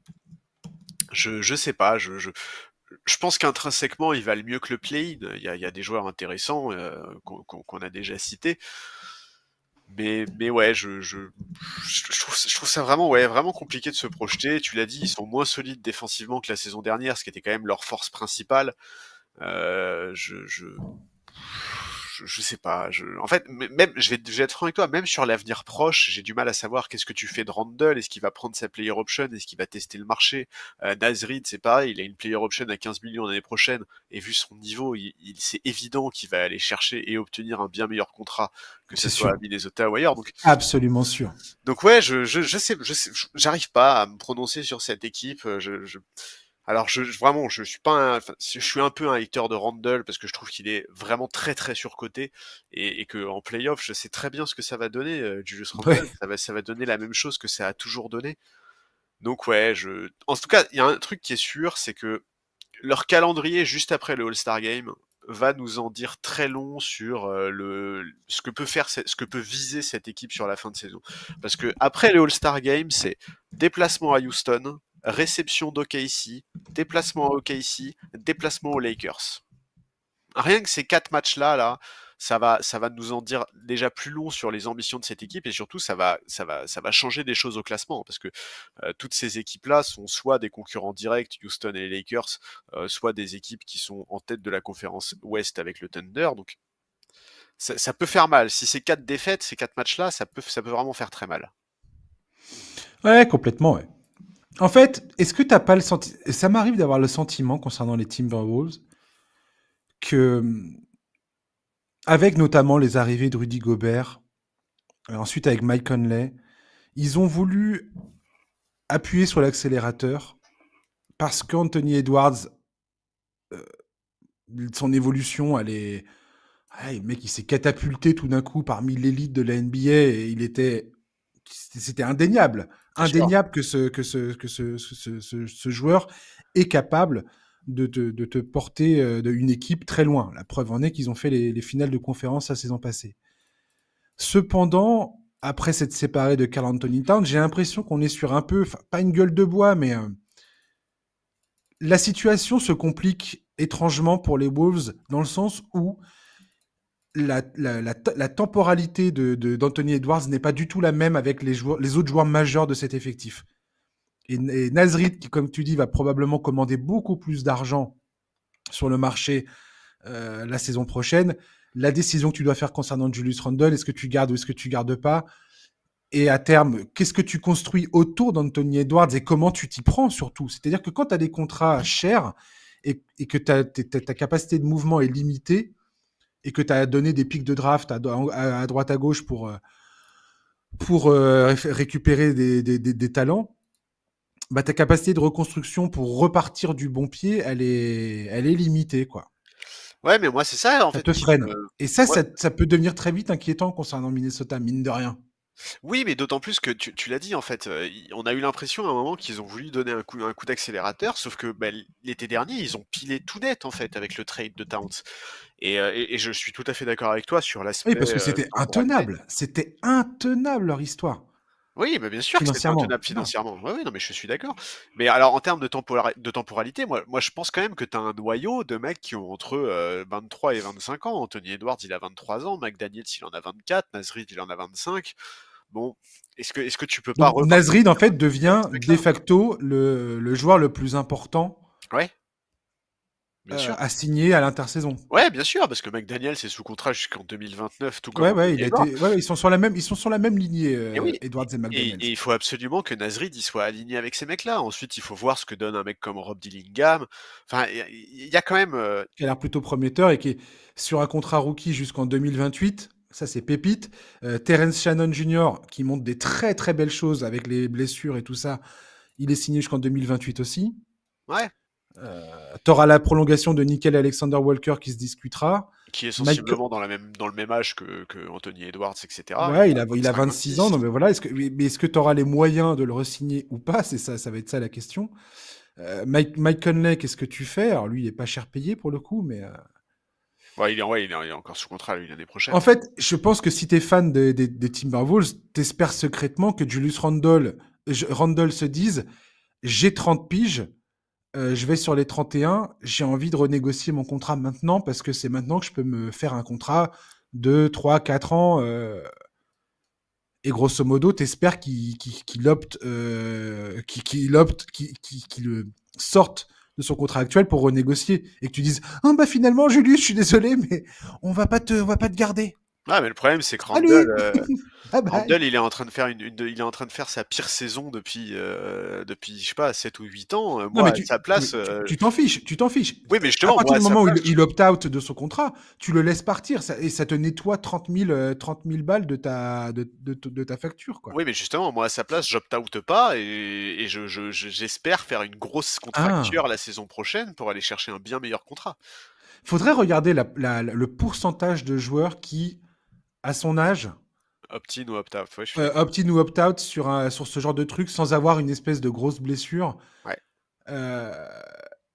Je sais pas, je pense qu'intrinsèquement, ils valent mieux que le play-in. Il y a des joueurs intéressants qu'on a déjà cités. Mais ouais, je trouve ça vraiment, ouais, vraiment compliqué de se projeter. Tu l'as dit, ils sont moins solides défensivement que la saison dernière, ce qui était quand même leur force principale. Euh, je, je, je sais pas. En fait, même, je vais être franc avec toi, même sur l'avenir proche, j'ai du mal à savoir qu'est-ce que tu fais de Randle. Est-ce qu'il va prendre sa player option? Est-ce qu'il va tester le marché? Nasrid, c'est pareil, il a une player option à 15 millions l'année prochaine. Et vu son niveau, c'est évident qu'il va aller chercher et obtenir un bien meilleur contrat, que ce c'est soit à sûr. Minnesota ou ailleurs. Absolument sûr. Donc ouais, j'arrive pas à me prononcer sur cette équipe. Alors vraiment, je suis pas enfin, je suis un peu un hater de Randle parce que je trouve qu'il est vraiment très très surcoté et que en playoff, je sais très bien ce que ça va donner, Julius Randle. Ouais. Ça va donner la même chose que ça a toujours donné. Donc ouais, en tout cas, il y a un truc qui est sûr, c'est que leur calendrier juste après le All-Star Game va nous en dire très long sur ce que peut viser cette équipe sur la fin de saison. Parce que après le All-Star Game, c'est déplacement à Houston, réception d'OKC, déplacement à OKC, déplacement aux Lakers. Rien que ces 4 matchs-là, là, ça va nous en dire déjà plus long sur les ambitions de cette équipe et surtout ça va changer des choses au classement parce que toutes ces équipes-là sont soit des concurrents directs, Houston et les Lakers, soit des équipes qui sont en tête de la conférence Ouest avec le Thunder. Donc ça peut faire mal. Si c'est 4 défaites, ces 4 matchs-là, ça peut vraiment faire très mal. Ouais, complètement, ouais. En fait, est-ce que t'as pas le sentiment... Ça m'arrive d'avoir le sentiment concernant les Timberwolves que, avec notamment les arrivées de Rudy Gobert, ensuite avec Mike Conley, ils ont voulu appuyer sur l'accélérateur parce qu'Anthony Edwards, son évolution, elle est... Ah, le mec, il s'est catapulté tout d'un coup parmi l'élite de la NBA et c'était indéniable, C'est sûr. indéniable que ce joueur est capable de te porter une équipe très loin. La preuve en est qu'ils ont fait les finales de conférence la saison passée. Cependant, après s'être séparé de Karl Anthony Towns, j'ai l'impression qu'on est sur un peu, pas une gueule de bois, mais la situation se complique étrangement pour les Wolves dans le sens où la temporalité d'Anthony Edwards n'est pas du tout la même avec les autres joueurs majeurs de cet effectif. Et Nasrid, qui, comme tu dis, va probablement commander beaucoup plus d'argent sur le marché la saison prochaine. La décision que tu dois faire concernant Julius Randle, est-ce que tu gardes ou est-ce que tu gardes pas? Et à terme, qu'est-ce que tu construis autour d'Anthony Edwards et comment tu t'y prends surtout? C'est-à-dire que quand tu as des contrats chers et que ta capacité de mouvement est limitée, et que tu as donné des pics de draft à droite à gauche pour récupérer des talents, bah, ta capacité de reconstruction pour repartir du bon pied, elle est limitée, quoi. Ouais, mais moi, c'est ça, en Ça fait, te qui freine. me... Et ça, Ouais. ça peut devenir très vite inquiétant concernant Minnesota, mine de rien. Oui, mais d'autant plus que tu l'as dit, en fait, on a eu l'impression à un moment qu'ils ont voulu donner un coup d'accélérateur, sauf que bah, l'été dernier, ils ont pilé tout net, en fait, avec le trade de Towns. Et je suis tout à fait d'accord avec toi sur Oui, l'aspect parce que c'était temporalité. intenable. C'était intenable, leur histoire, Oui, mais bien sûr que c'était financièrement. intenable Non. financièrement. Oui, oui, non, mais je suis d'accord. Mais alors, en termes de temporalité, moi, je pense quand même que tu as un noyau de mecs qui ont entre 23 et 25 ans. Anthony Edwards, il a 23 ans. McDaniels, il en a 24. Nasrid, il en a 25. Bon, est-ce que tu peux pas Donc, repartir Nasrid, en fait, avec devient ce de mec-là? facto le joueur le plus important Ouais, bien sûr. à signer à l'intersaison. Ouais, bien sûr, parce que McDaniels c'est sous contrat jusqu'en 2029, tout comme Ouais, ouais, Anthony Edwards. ils sont sur la même lignée, Et oui, Edwards et McDaniels. et il faut absolument que Nasrid il soit aligné avec ces mecs-là. Ensuite, il faut voir ce que donne un mec comme Rob Dillingham. Enfin, il y a quand même. Qui a l'air plutôt prometteur et qui est sur un contrat rookie jusqu'en 2028. Ça, c'est pépite. Terence Shannon Jr., qui montre des très très belles choses avec les blessures et tout ça. Il est signé jusqu'en 2028 aussi. Ouais, T'auras la prolongation de Nickel Alexander Walker qui se discutera. qui est Mike, sensiblement dans le même âge que Anthony Edwards, etc. Il ouais, a il a 25, 26 ans. 26. Non, mais voilà. Mais est-ce que tu auras les moyens de le re-signer ou pas? Ça va être ça la question. Mike Conley, qu'est-ce que tu fais? Alors lui, il est pas cher payé pour le coup, mais Ouais, il est encore sous contrat lui l'année prochaine. en fait, je pense que si tu es fan des Timberwolves, t'espères secrètement que Julius Randle se dise j'ai 30 piges, je vais sur les 31, j'ai envie de renégocier mon contrat maintenant parce que c'est maintenant que je peux me faire un contrat de 3, 4 ans. Et grosso modo, t'espères qu'il opte, qu'il le sorte de son contrat actuel pour renégocier et que tu dises ah bah finalement Julius, je suis désolé mais on va pas te garder. Ouais, mais le problème c'est que Allez, bye bye. Randle, il est en train de faire il est en train de faire sa pire saison depuis je sais pas 7 ou 8 ans. Non, Moi à sa place, tu t'en fiches, tu t'en fiches. oui, mais À justement, partir moi à du sa moment où place, il opt-out de son contrat, tu le laisses partir et ça te nettoie 30 000 balles de ta facture, quoi. oui, mais justement, moi à sa place, j'opt-out pas et j'espère faire une grosse Ah, contracture la saison prochaine pour aller chercher un bien meilleur contrat. faudrait regarder le pourcentage de joueurs qui, à son âge, Opt-in ou opt-out, ouais, je suis d'accord. opt-in ou opt-out sur ce genre de truc sans avoir une espèce de grosse blessure. Ouais. Euh,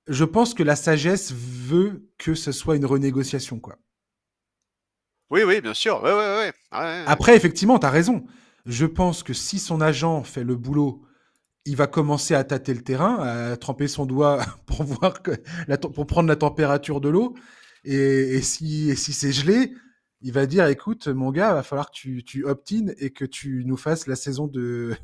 je pense que la sagesse veut que ce soit une renégociation, quoi. Oui, oui, bien sûr. Ouais, ouais, ouais. Ouais, ouais. Après, effectivement, tu as raison. Je pense que si son agent fait le boulot, il va commencer à tâter le terrain, à tremper son doigt pour voir pour prendre la température de l'eau. Et si c'est gelé, il va dire, écoute, mon gars, va falloir que tu opt-in et que tu nous fasses la saison de,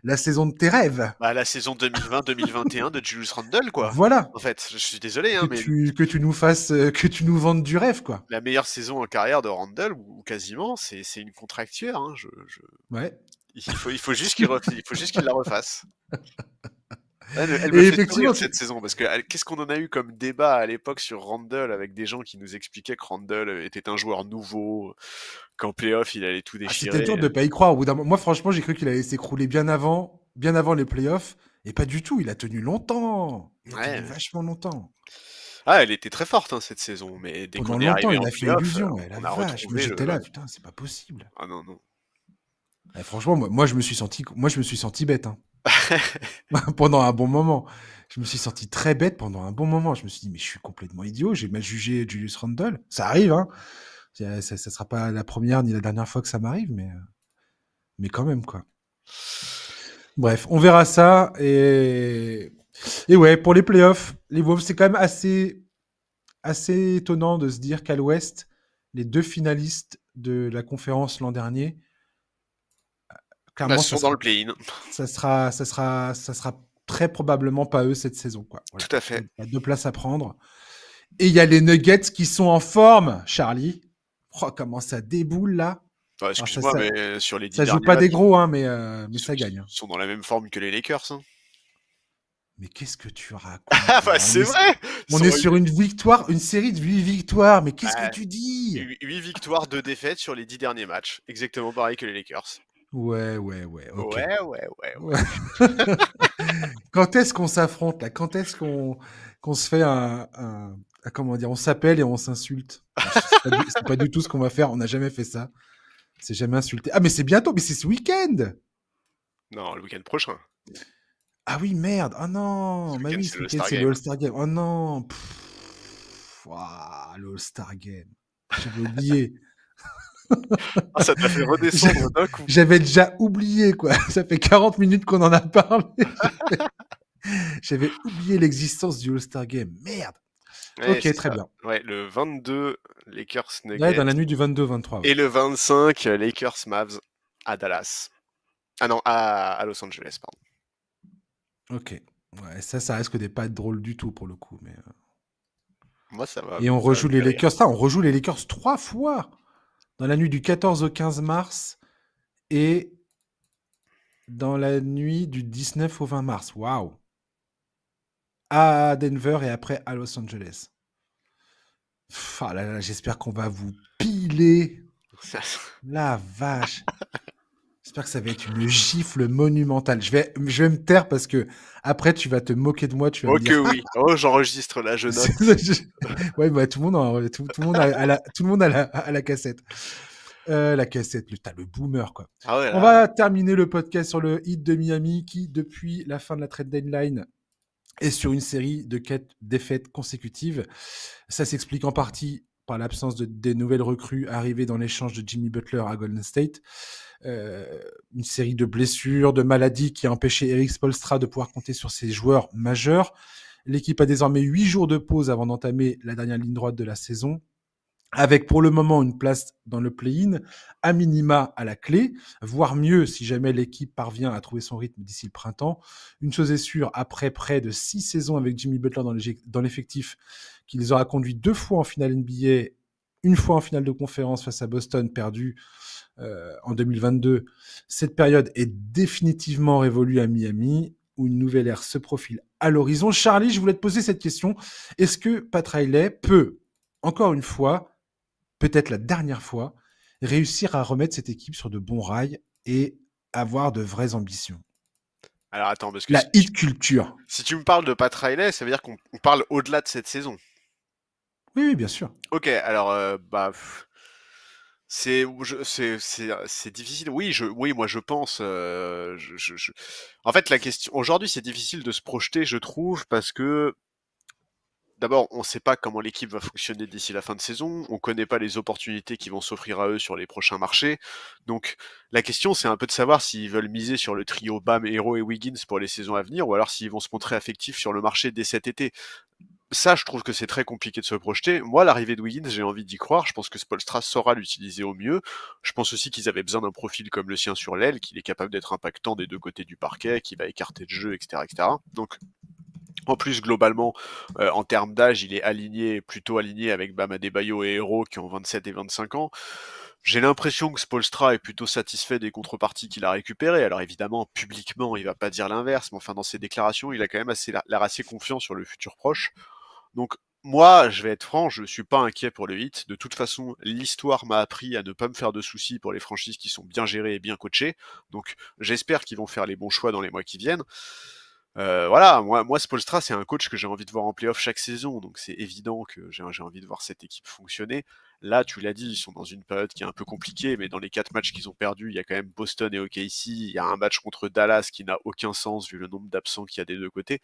la saison de tes rêves. Bah, la saison 2020-2021 de Julius Randle, quoi. Voilà. En fait, je suis désolé, hein, mais Que tu nous fasses, que tu nous vendes du rêve, quoi. la meilleure saison en carrière de Randle, ou quasiment, c'est une contracture, hein. Ouais. Il faut juste il faut juste qu'il la refasse. Elle me Et fait sourire effectivement, cette saison parce que qu'est-ce qu'on en a eu comme débat à l'époque sur Randle avec des gens qui nous expliquaient que Randle était un joueur nouveau, qu'en playoff il allait tout c'était dur déchirer. de pas y croire. Au bout d'un moment, moi, franchement, j'ai cru qu'il allait s'écrouler bien avant les playoffs. Et pas du tout. Il a tenu longtemps. Il a tenu Ouais. vachement longtemps. Ah, elle était très forte, hein, cette saison, mais dès Pendant qu'on est longtemps, arrivé il en a fait playoff, illusion. Ouais, la on a vache. Moi, retrouvé j'étais le. là. Putain, c'est pas possible. Ah non, non. Franchement, moi, je me suis senti bête. Hein. Pendant un bon moment. Je me suis senti très bête pendant un bon moment. Je me suis dit, mais je suis complètement idiot. J'ai mal jugé Julius Randle. Ça arrive, hein. Ça sera pas la première ni la dernière fois que ça m'arrive, mais quand même, quoi. Bref, on verra ça. Et ouais, pour les playoffs, les Wolves, c'est quand même assez étonnant de se dire qu'à l'Ouest, les deux finalistes de la conférence l'an dernier, Bah, clairement, sont dans le play-in. ça sera très probablement pas eux cette saison, quoi. Voilà. Tout à fait. Il y a deux places à prendre. Et il y a les Nuggets qui sont en forme, Charlie. Oh, comment ça déboule là. Bah, Alors excuse-moi, mais sur les 10 ça joue derniers pas des matchs, gros, hein, mais ils ça gagne. sont dans la même forme que les Lakers, hein. Mais qu'est-ce que tu Ah racontes bah là? c'est vrai. On est sur une victoire, une série de 8 victoires. Mais qu'est-ce que Bah, tu dis? 8 victoires, 2 défaites sur les 10 derniers matchs. Exactement pareil que les Lakers. Ouais, ok. Ouais. Ouais. Quand est-ce qu'on s'affronte là? Quand est-ce qu'on se fait comment dire? On s'appelle et on s'insulte. Bon, c'est pas du tout ce qu'on va faire. On n'a jamais fait ça. C'est jamais insulté. Ah mais c'est bientôt. Mais c'est ce week-end. Non, le week-end prochain. Ah oui merde. Oh Ce non. Bah week-end, oui, c'est ce le week-end All-Star c'est le Game. All-Star Game. Oh non. Ouah, le All-Star Game. J'avais oublié. Ah, ça t'a fait redescendre d'un coup. J'avais déjà oublié quoi. Ça fait 40 minutes qu'on en a parlé. J'avais oublié l'existence du All-Star Game. Merde. Ouais, Ok, c'est très ça. bien. Ouais, le 22, Lakers Ouais, Nuggets. dans la nuit du 22-23, ouais. Et le 25, Lakers Mavs à Dallas. Ah non, à Los Angeles, pardon. Ok. Ouais, ça risque de pas être drôle du tout pour le coup. Mais, Moi, Et on ça va rejoue me les faire rire. Lakers. Ça, on rejoue les Lakers 3 fois dans la nuit du 14 au 15 mars et dans la nuit du 19 au 20 mars. Waouh. À Denver et après à Los Angeles. Ah là là, j'espère qu'on va vous piler. La vache. J'espère que ça va être une gifle monumentale. Je vais me taire parce que après tu vas te moquer de moi, tu vas me Oh que dire. oui. Oh, j'enregistre là, je note. Ouais, bah tout le monde, tout le monde tout le monde a la cassette. La cassette, t'as le boomer quoi. Ah ouais, On là. va terminer le podcast sur le hit de Miami qui, depuis la fin de la trade deadline, est sur une série de 4 défaites consécutives. Ça s'explique en partie par l'absence des nouvelles recrues arrivées dans l'échange de Jimmy Butler à Golden State. Une série de blessures, de maladies qui a empêché Eric Spoelstra de pouvoir compter sur ses joueurs majeurs. L'équipe a désormais 8 jours de pause avant d'entamer la dernière ligne droite de la saison, avec pour le moment une place dans le play-in, à minima à la clé, voire mieux si jamais l'équipe parvient à trouver son rythme d'ici le printemps. Une chose est sûre, après près de 6 saisons avec Jimmy Butler dans l'effectif, qui les aura conduits 2 fois en finale NBA, une fois en finale de conférence face à Boston, perdue en 2022, cette période est définitivement révolue à Miami, où une nouvelle ère se profile à l'horizon. Charlie, je voulais te poser cette question. Est-ce que Pat Riley peut, encore une fois, peut-être la dernière fois, réussir à remettre cette équipe sur de bons rails et avoir de vraies ambitions? Alors attends, parce que La hit culture. si tu me parles de Pat Riley, ça veut dire qu'on parle au-delà de cette saison. Oui, oui, bien sûr. Ok, alors c'est difficile. Oui, moi je pense. En fait, la question aujourd'hui, c'est difficile de se projeter, je trouve, parce que d'abord, on ne sait pas comment l'équipe va fonctionner d'ici la fin de saison. On ne connaît pas les opportunités qui vont s'offrir à eux sur les prochains marchés. Donc, la question, c'est un peu de savoir s'ils veulent miser sur le trio Bam, Hero et Wiggins pour les saisons à venir, ou alors s'ils vont se montrer affectifs sur le marché dès cet été. Ça, je trouve que c'est très compliqué de se projeter. Moi, l'arrivée de Wiggins, j'ai envie d'y croire. Je pense que Spoelstra saura l'utiliser au mieux. Je pense aussi qu'ils avaient besoin d'un profil comme le sien sur l'aile, qu'il est capable d'être impactant des deux côtés du parquet, qui va écarter de jeu, etc., etc. Donc, en plus, globalement, en termes d'âge, il est plutôt aligné avec Bam Adebayo et Hero qui ont 27 et 25 ans. J'ai l'impression que Spoelstra est plutôt satisfait des contreparties qu'il a récupérées. Alors évidemment, publiquement, il va pas dire l'inverse, mais enfin, dans ses déclarations, il a quand même l'air assez confiant sur le futur proche. Donc, moi, je vais être franc, je suis pas inquiet pour le hit. De toute façon, l'histoire m'a appris à ne pas me faire de soucis pour les franchises qui sont bien gérées et bien coachées. Donc, j'espère qu'ils vont faire les bons choix dans les mois qui viennent. Voilà, moi Spoelstra, c'est un coach que j'ai envie de voir en playoff chaque saison, donc c'est évident que j'ai envie de voir cette équipe fonctionner. Là, tu l'as dit, ils sont dans une période qui est un peu compliquée, mais dans les 4 matchs qu'ils ont perdus, il y a quand même Boston et OKC, il y a un match contre Dallas qui n'a aucun sens vu le nombre d'absents qu'il y a des deux côtés.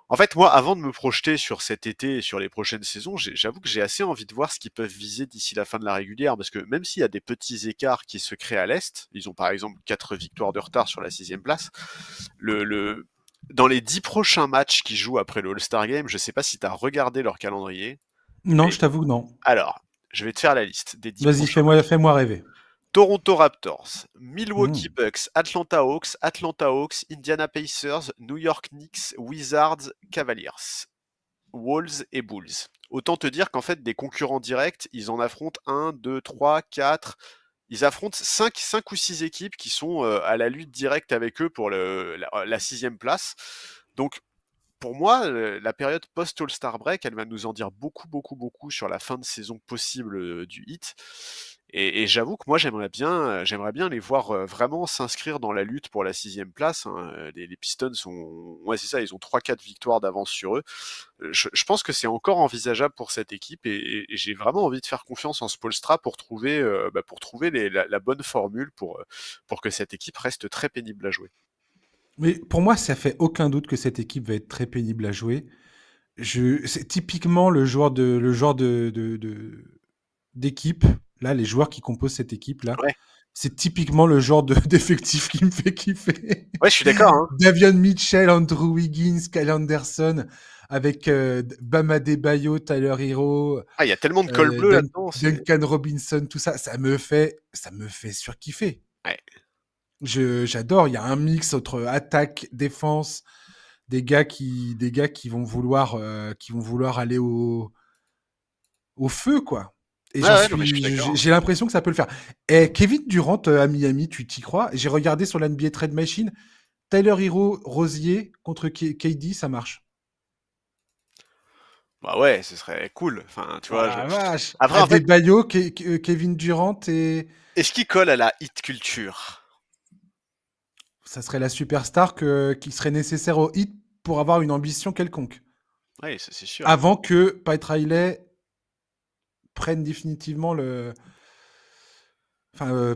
En fait, moi, avant de me projeter sur cet été et sur les prochaines saisons, j'avoue que j'ai assez envie de voir ce qu'ils peuvent viser d'ici la fin de la régulière, parce que même s'il y a des petits écarts qui se créent à l'Est, ils ont par exemple 4 victoires de retard sur la 6e place, le, dans les 10 prochains matchs qu'ils jouent après le All-Star Game, je sais pas si tu as regardé leur calendrier, Non, mais je t'avoue que non. alors, je vais te faire la liste des 10 Vas-y, prochains fais-moi, matchs. fais-moi rêver. Toronto Raptors, Milwaukee Hmm. Bucks, Atlanta Hawks, Indiana Pacers, New York Knicks, Wizards, Cavaliers, Wolves et Bulls. Autant te dire qu'en fait, des concurrents directs, ils en affrontent 1, 2, 3, 4. Ils affrontent 5 ou 6 équipes qui sont à la lutte directe avec eux pour la 6e place. Donc, pour moi, la période post-All-Star Break, elle va nous en dire beaucoup, beaucoup, beaucoup sur la fin de saison possible du Heat. Et j'avoue que moi, j'aimerais bien les voir vraiment s'inscrire dans la lutte pour la 6e place, hein. Les Pistons sont, ouais, c'est ça, ils ont 3-4 victoires d'avance sur eux. Je pense que c'est encore envisageable pour cette équipe et j'ai vraiment envie de faire confiance en Spoelstra pour trouver la bonne formule pour que cette équipe reste très pénible à jouer. Mais pour moi, ça fait aucun doute que cette équipe va être très pénible à jouer. C'est typiquement d'équipe, là, les joueurs qui composent cette équipe-là, Ouais, c'est typiquement le genre d'effectif qui me fait kiffer. ouais, je suis d'accord, hein. Davion Mitchell, Andrew Wiggins, Kyle Anderson, avec Bam Adebayo, Tyler Hero, Ah, il y a tellement de col bleu là-dedans, c'est. Duncan Robinson, tout ça, ça me fait surkiffer. Ouais. J'adore. Il y a un mix entre attaque, défense, des gars qui vont vouloir aller au feu, quoi. Et Ouais, ouais, non, mais je suis d'accord. j'ai l'impression que ça peut le faire. Et Kevin Durant à Miami, tu t'y crois? J'ai regardé sur la NBA Trade Machine, Tyler Hero, Rosier contre KD, ça marche. Bah ouais, ce serait cool. Enfin, tu Oh vois, la vache! après, en fait, Adebayo, Kevin Durant et est-ce qu'il colle à la hit culture? ça serait la superstar qui serait nécessaire au hit pour avoir une ambition quelconque. Oui, ça, c'est sûr. Avant que Pat Riley prenne définitivement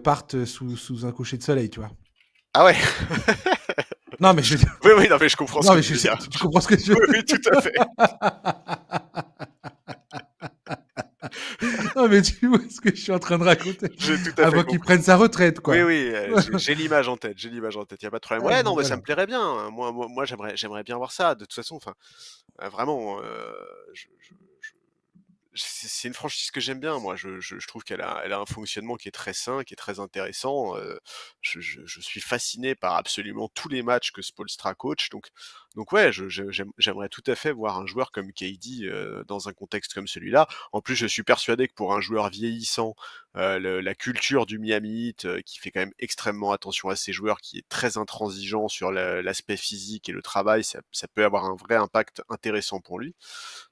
parte sous un coucher de soleil, tu vois. Ah ouais. Non, mais je Oui, oui, non, mais je comprends ce non, que mais tu veux dire. tu comprends ce que je veux Oui, oui, tout à fait. Non, mais tu vois ce que je suis en train de raconter. J'ai tout à fait Avant qu'il compris. prenne sa retraite, Oui, quoi. oui, j'ai l'image en tête, il y a pas de problème. Ouais, Ouais, donc non, mais ça voilà. me plairait bien, hein. Moi, j'aimerais bien voir ça. De toute façon, enfin, vraiment, c'est une franchise que j'aime bien. Moi, je trouve elle a un fonctionnement qui est très sain, qui est très intéressant. Je suis fasciné par absolument tous les matchs que Spoelstra coach. Donc ouais, j'aimerais tout à fait voir un joueur comme KD dans un contexte comme celui-là. En plus, je suis persuadé que pour un joueur vieillissant, la culture du Miami Heat, qui fait quand même extrêmement attention à ses joueurs, qui est très intransigeant sur l'aspect physique et le travail, ça peut avoir un vrai impact intéressant pour lui.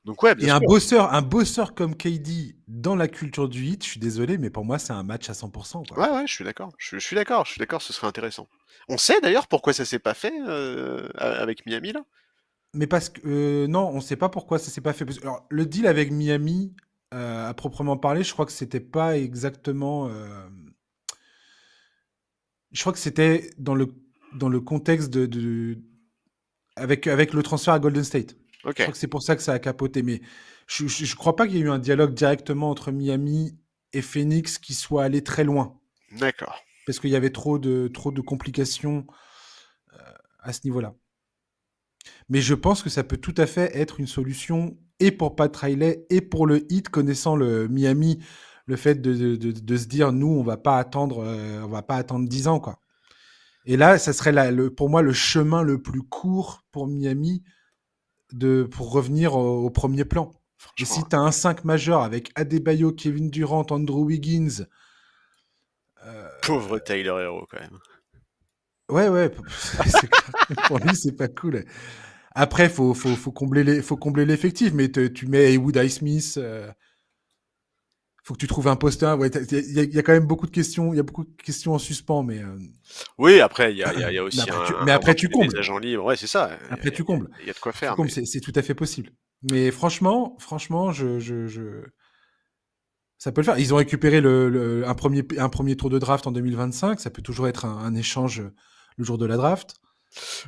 Donc ouais, bien Et sûr. un bosseur comme KD dans la culture du hit, je suis désolé, mais pour moi, c'est un match à 100%, quoi. Ouais, ouais, je suis d'accord. Je suis d'accord, ce serait intéressant. On sait d'ailleurs pourquoi ça s'est pas fait avec Miami là? Mais parce que, non, on sait pas pourquoi ça s'est pas fait. Alors, le deal avec Miami, à proprement parler, je crois que c'était pas exactement. Je crois que c'était dans le contexte avec le transfert à Golden State. Ok, Je crois que c'est pour ça que ça a capoté. Mais je crois pas qu'il y ait eu un dialogue directement entre Miami et Phoenix qui soit allé très loin. d'accord. Parce qu'il y avait trop de complications à ce niveau-là. Mais je pense que ça peut tout à fait être une solution et pour Pat Riley et pour le Heat, connaissant le Miami, le fait de se dire, nous, on va pas attendre 10 ans, quoi. Et là, ça serait pour moi le chemin le plus court pour Miami pour revenir au premier plan. Et Franchement, si tu as un 5 majeur avec Adebayo, Kevin Durant, Andrew Wiggins, pauvre Tyler Hero quand même. ouais, ouais, c'est clair. Pour lui, c'est pas cool. Après, faut combler l'effectif, mais tu mets Haywood Highsmith, faut que tu trouves un poste 1. Ouais, il y a quand même beaucoup de questions, il y a beaucoup de questions en suspens, Oui, après il y a mais aussi après un après tu marché des combles. agents libres. Ouais, c'est ça. Après tu combles. Il y a de quoi Tu faire, combles, mais c'est tout à fait possible. Mais franchement, ça peut le faire. Ils ont récupéré un premier tour de draft en 2025. Ça peut toujours être un échange le jour de la draft.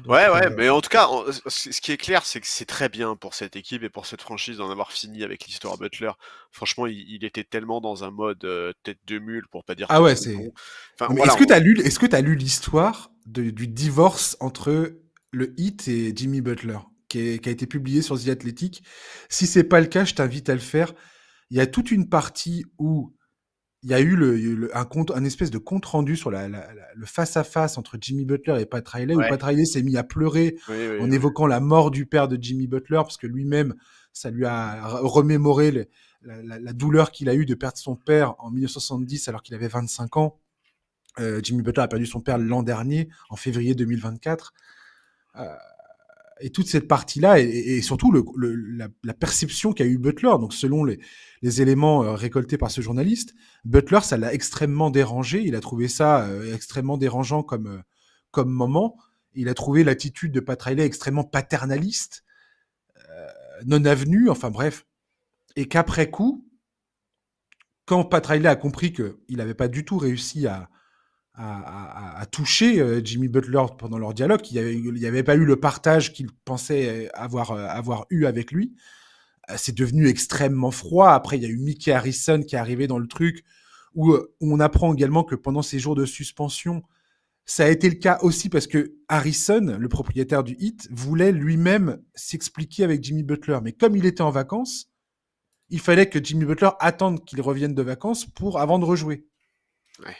ouais, Donc, ouais, mais en tout cas, ce qui est clair, c'est que c'est très bien pour cette équipe et pour cette franchise d'en avoir fini avec l'histoire Butler. Franchement, il était tellement dans un mode tête de mule, pour pas dire ah tête ouais, de c'est. con. Enfin, Non, mais voilà. est-ce que t'as lu l'histoire du divorce entre le Heat et Jimmy Butler, qui a été publié sur The Athletic? Si c'est pas le cas, je t'invite à le faire. Il y a toute une partie où il y a eu un espèce de compte rendu sur le face-à-face entre Jimmy Butler et Pat Riley, où Ouais, Pat Riley s'est mis à pleurer oui, oui, en oui. évoquant la mort du père de Jimmy Butler, parce que lui-même, ça lui a remémoré la douleur qu'il a eue de perdre son père en 1970 alors qu'il avait 25 ans. Jimmy Butler a perdu son père l'an dernier, en février 2024. et toute cette partie-là, et surtout la perception qu'a eu Butler, donc selon les éléments récoltés par ce journaliste, Butler, ça l'a extrêmement dérangé, il a trouvé ça extrêmement dérangeant comme moment, il a trouvé l'attitude de Pat Riley extrêmement paternaliste, non avenue, enfin bref, et qu'après coup, quand Pat Riley a compris qu'il n'avait pas du tout réussi à toucher Jimmy Butler pendant leur dialogue, qu'il n'y avait pas eu le partage qu'il pensait avoir eu avec lui, c'est devenu extrêmement froid. Après, il y a eu Mickey Harrison qui est arrivé dans le truc, où on apprend également que pendant ces jours de suspension, ça a été le cas aussi parce que Harrison, le propriétaire du Heat, voulait lui-même s'expliquer avec Jimmy Butler. Mais comme il était en vacances, il fallait que Jimmy Butler attende qu'il revienne de vacances avant de rejouer. Ouais.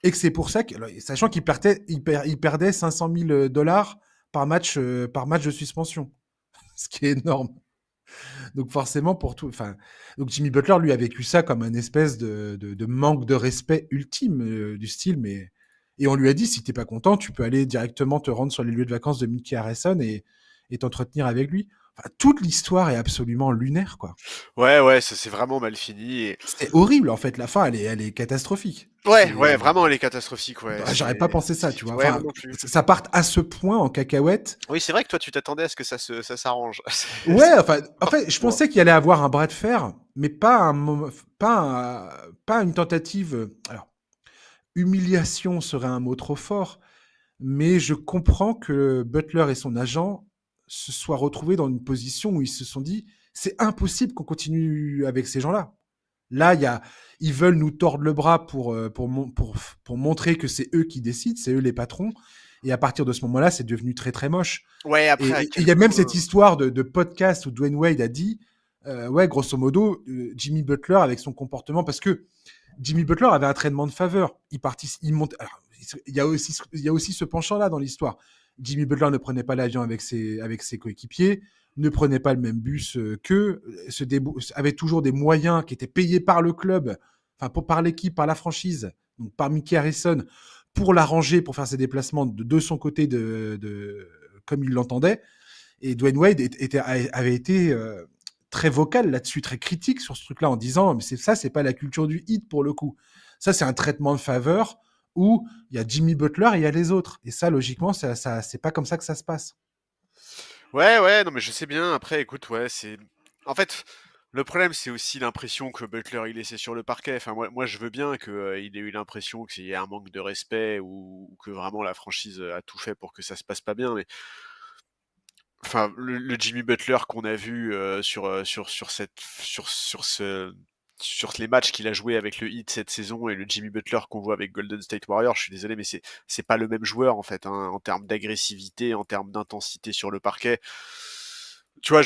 Et que c'est pour ça que, sachant qu'il perdait 500 000 $ par match de suspension. Ce qui est énorme. Donc forcément, donc Jimmy Butler, lui, a vécu ça comme un espèce de manque de respect ultime du style, mais... Et on lui a dit, si t'es pas content, tu peux aller directement te rendre sur les lieux de vacances de Mickey Harrison et t'entretenir avec lui. Enfin, toute l'histoire est absolument lunaire, quoi. Ouais, ça c'est vraiment mal fini. Et... C'est horrible, en fait. La fin, elle est catastrophique. Ouais, vraiment, elle est catastrophique, ouais. J'aurais pas pensé ça, tu vois. Ouais, Enfin, moi non plus. ça parte à ce point en cacahuète. Oui, c'est vrai que toi, tu t'attendais à ce que ça s'arrange. Ouais, enfin, en fait, je pensais qu'il allait avoir un bras de fer, mais pas une tentative. Alors, humiliation serait un mot trop fort, mais je comprends que Butler et son agent se soient retrouvés dans une position où ils se sont dit, c'est impossible qu'on continue avec ces gens-là. Là, ils veulent nous tordre le bras pour montrer que c'est eux qui décident, c'est eux les patrons. Et à partir de ce moment-là, c'est devenu très très moche. Ouais, après, Et il y a même cette histoire de podcast où Dwayne Wade a dit, ouais, grosso modo, Jimmy Butler avec son comportement, parce que Jimmy Butler avait un traitement de faveur. Il monte. Alors, il y a aussi ce penchant-là dans l'histoire. Jimmy Butler ne prenait pas l'avion avec ses coéquipiers, ne prenait pas le même bus qu'eux, avait toujours des moyens qui étaient payés par le club, enfin par l'équipe, par la franchise, donc par Mickey Harrison, pour l'arranger, pour faire ses déplacements de son côté comme il l'entendait. Et Dwayne Wade avait été très vocal là-dessus, très critique sur ce truc-là, en disant mais c'est pas la culture du hit pour le coup. Ça, c'est un traitement de faveur où il y a Jimmy Butler et il y a les autres. Et ça, logiquement, c'est pas comme ça que ça se passe. Ouais, non, mais je sais bien. Après, écoute, ouais, c'est. En fait, le problème, c'est aussi l'impression que Butler il laissait sur le parquet. Enfin, moi je veux bien qu'il ait eu l'impression qu'il y ait un manque de respect ou que vraiment la franchise a tout fait pour que ça se passe pas bien. Mais enfin, le Jimmy Butler qu'on a vu sur les matchs qu'il a joué avec le Heat cette saison et le Jimmy Butler qu'on voit avec Golden State Warriors, je suis désolé, mais c'est pas le même joueur en fait, hein, en termes d'agressivité, en termes d'intensité sur le parquet. Tu vois,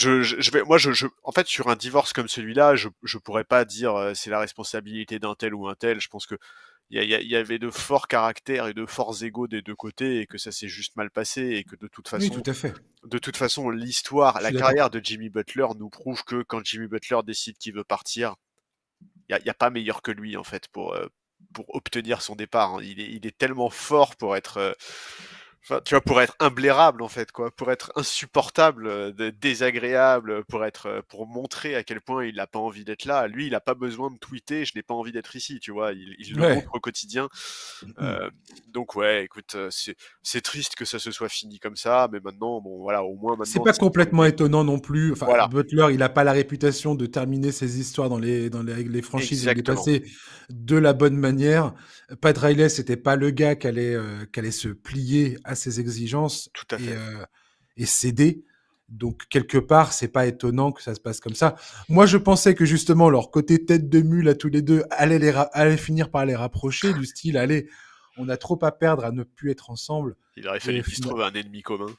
en fait, sur un divorce comme celui-là, je pourrais pas dire c'est la responsabilité d'un tel ou un tel. Je pense que il y avait de forts caractères et de forts égos des deux côtés et que ça s'est juste mal passé et que Oui, tout à fait. de toute façon, l'histoire, Je la suis d'accord. carrière de Jimmy Butler nous prouve que quand Jimmy Butler décide qu'il veut partir, y a pas meilleur que lui en fait pour obtenir son départ, hein. Il est tellement fort pour être enfin, tu vois, pour être imblairable en fait, quoi, pour être insupportable, désagréable, pour montrer à quel point il n'a pas envie d'être là. Lui, il n'a pas besoin de tweeter, je n'ai pas envie d'être ici, tu vois. Il le Ouais. montre au quotidien. Donc ouais, écoute, c'est triste que ça se soit fini comme ça, mais maintenant, bon, voilà, au moins C'est maintenant, pas c'est complètement terminé. étonnant non plus. Enfin, Voilà, Butler, il a pas la réputation de terminer ses histoires avec les franchises et de les exactement, passer de la bonne manière. Pat Riley, c'était pas le gars qui allait se plier à ses exigences tout à fait. et céder. Donc, quelque part, c'est pas étonnant que ça se passe comme ça. Moi, je pensais que justement, leur côté tête de mule à tous les deux allait finir par les rapprocher, du style, allez, on a trop à perdre à ne plus être ensemble. Il aurait Et fallu qu'il se trouve un ennemi commun.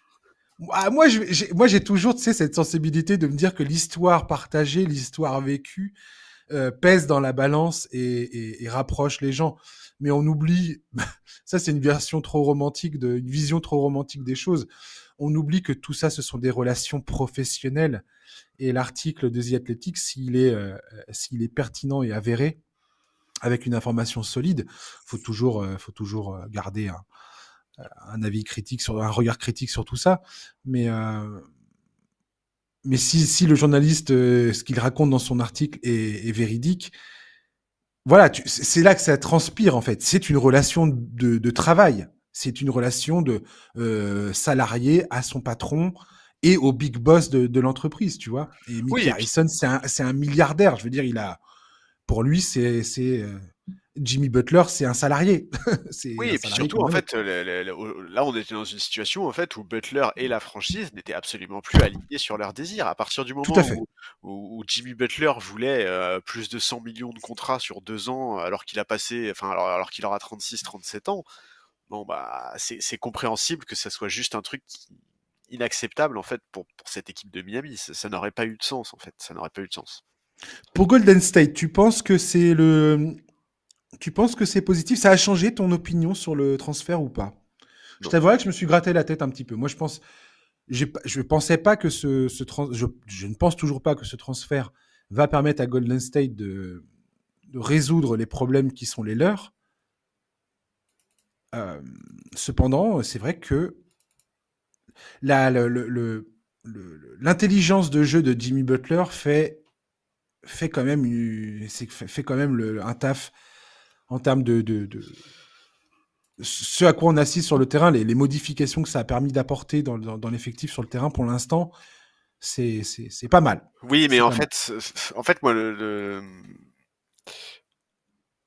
Moi, j'ai toujours, tu sais, cette sensibilité de me dire que l'histoire partagée, l'histoire vécue, pèse dans la balance et rapproche les gens. Mais on oublie, ça c'est une vision trop romantique des choses. On oublie que tout ça, ce sont des relations professionnelles. Et l'article de The Athletic, s'il est pertinent et avéré, avec une information solide, faut toujours garder un regard critique sur tout ça. Mais mais si le journaliste, ce qu'il raconte dans son article est véridique, voilà, c'est là que ça transpire en fait. C'est une relation de travail. C'est une relation de salarié à son patron et au big boss de l'entreprise, tu vois. Et Oui, Mickey et puis Harrison, c'est un milliardaire. Je veux dire, pour lui, Jimmy Butler, c'est un salarié. C'est oui, un et puis salarié surtout, comme en un autre. fait, là, on était dans une situation, en fait, où Butler et la franchise n'étaient absolument plus alignés sur leurs désirs. À partir du Tout à moment fait. où Jimmy Butler voulait plus de 100 millions de contrats sur 2 ans, alors qu'il a passé, enfin, alors qu'il aura 36, 37 ans, bon, bah, c'est compréhensible que ça soit juste un truc inacceptable, en fait, pour cette équipe de Miami. Ça n'aurait pas eu de sens, en fait. Ça n'aurait pas eu de sens. Pour Golden State, tu penses que c'est positif? Ça a changé ton opinion sur le transfert ou pas? Je Non. t'avouerai que je me suis gratté la tête un petit peu. Moi, je pensais pas que je ne pense toujours pas que ce transfert va permettre à Golden State de résoudre les problèmes qui sont les leurs. Euh, Cependant, c'est vrai que la, l'intelligence de jeu de Jimmy Butler fait quand même, fait quand même un taf en termes ce à quoi on assiste sur le terrain, les modifications que ça a permis d'apporter dans l'effectif sur le terrain pour l'instant, c'est pas mal. Oui, mais C'est en pas mal. fait, moi,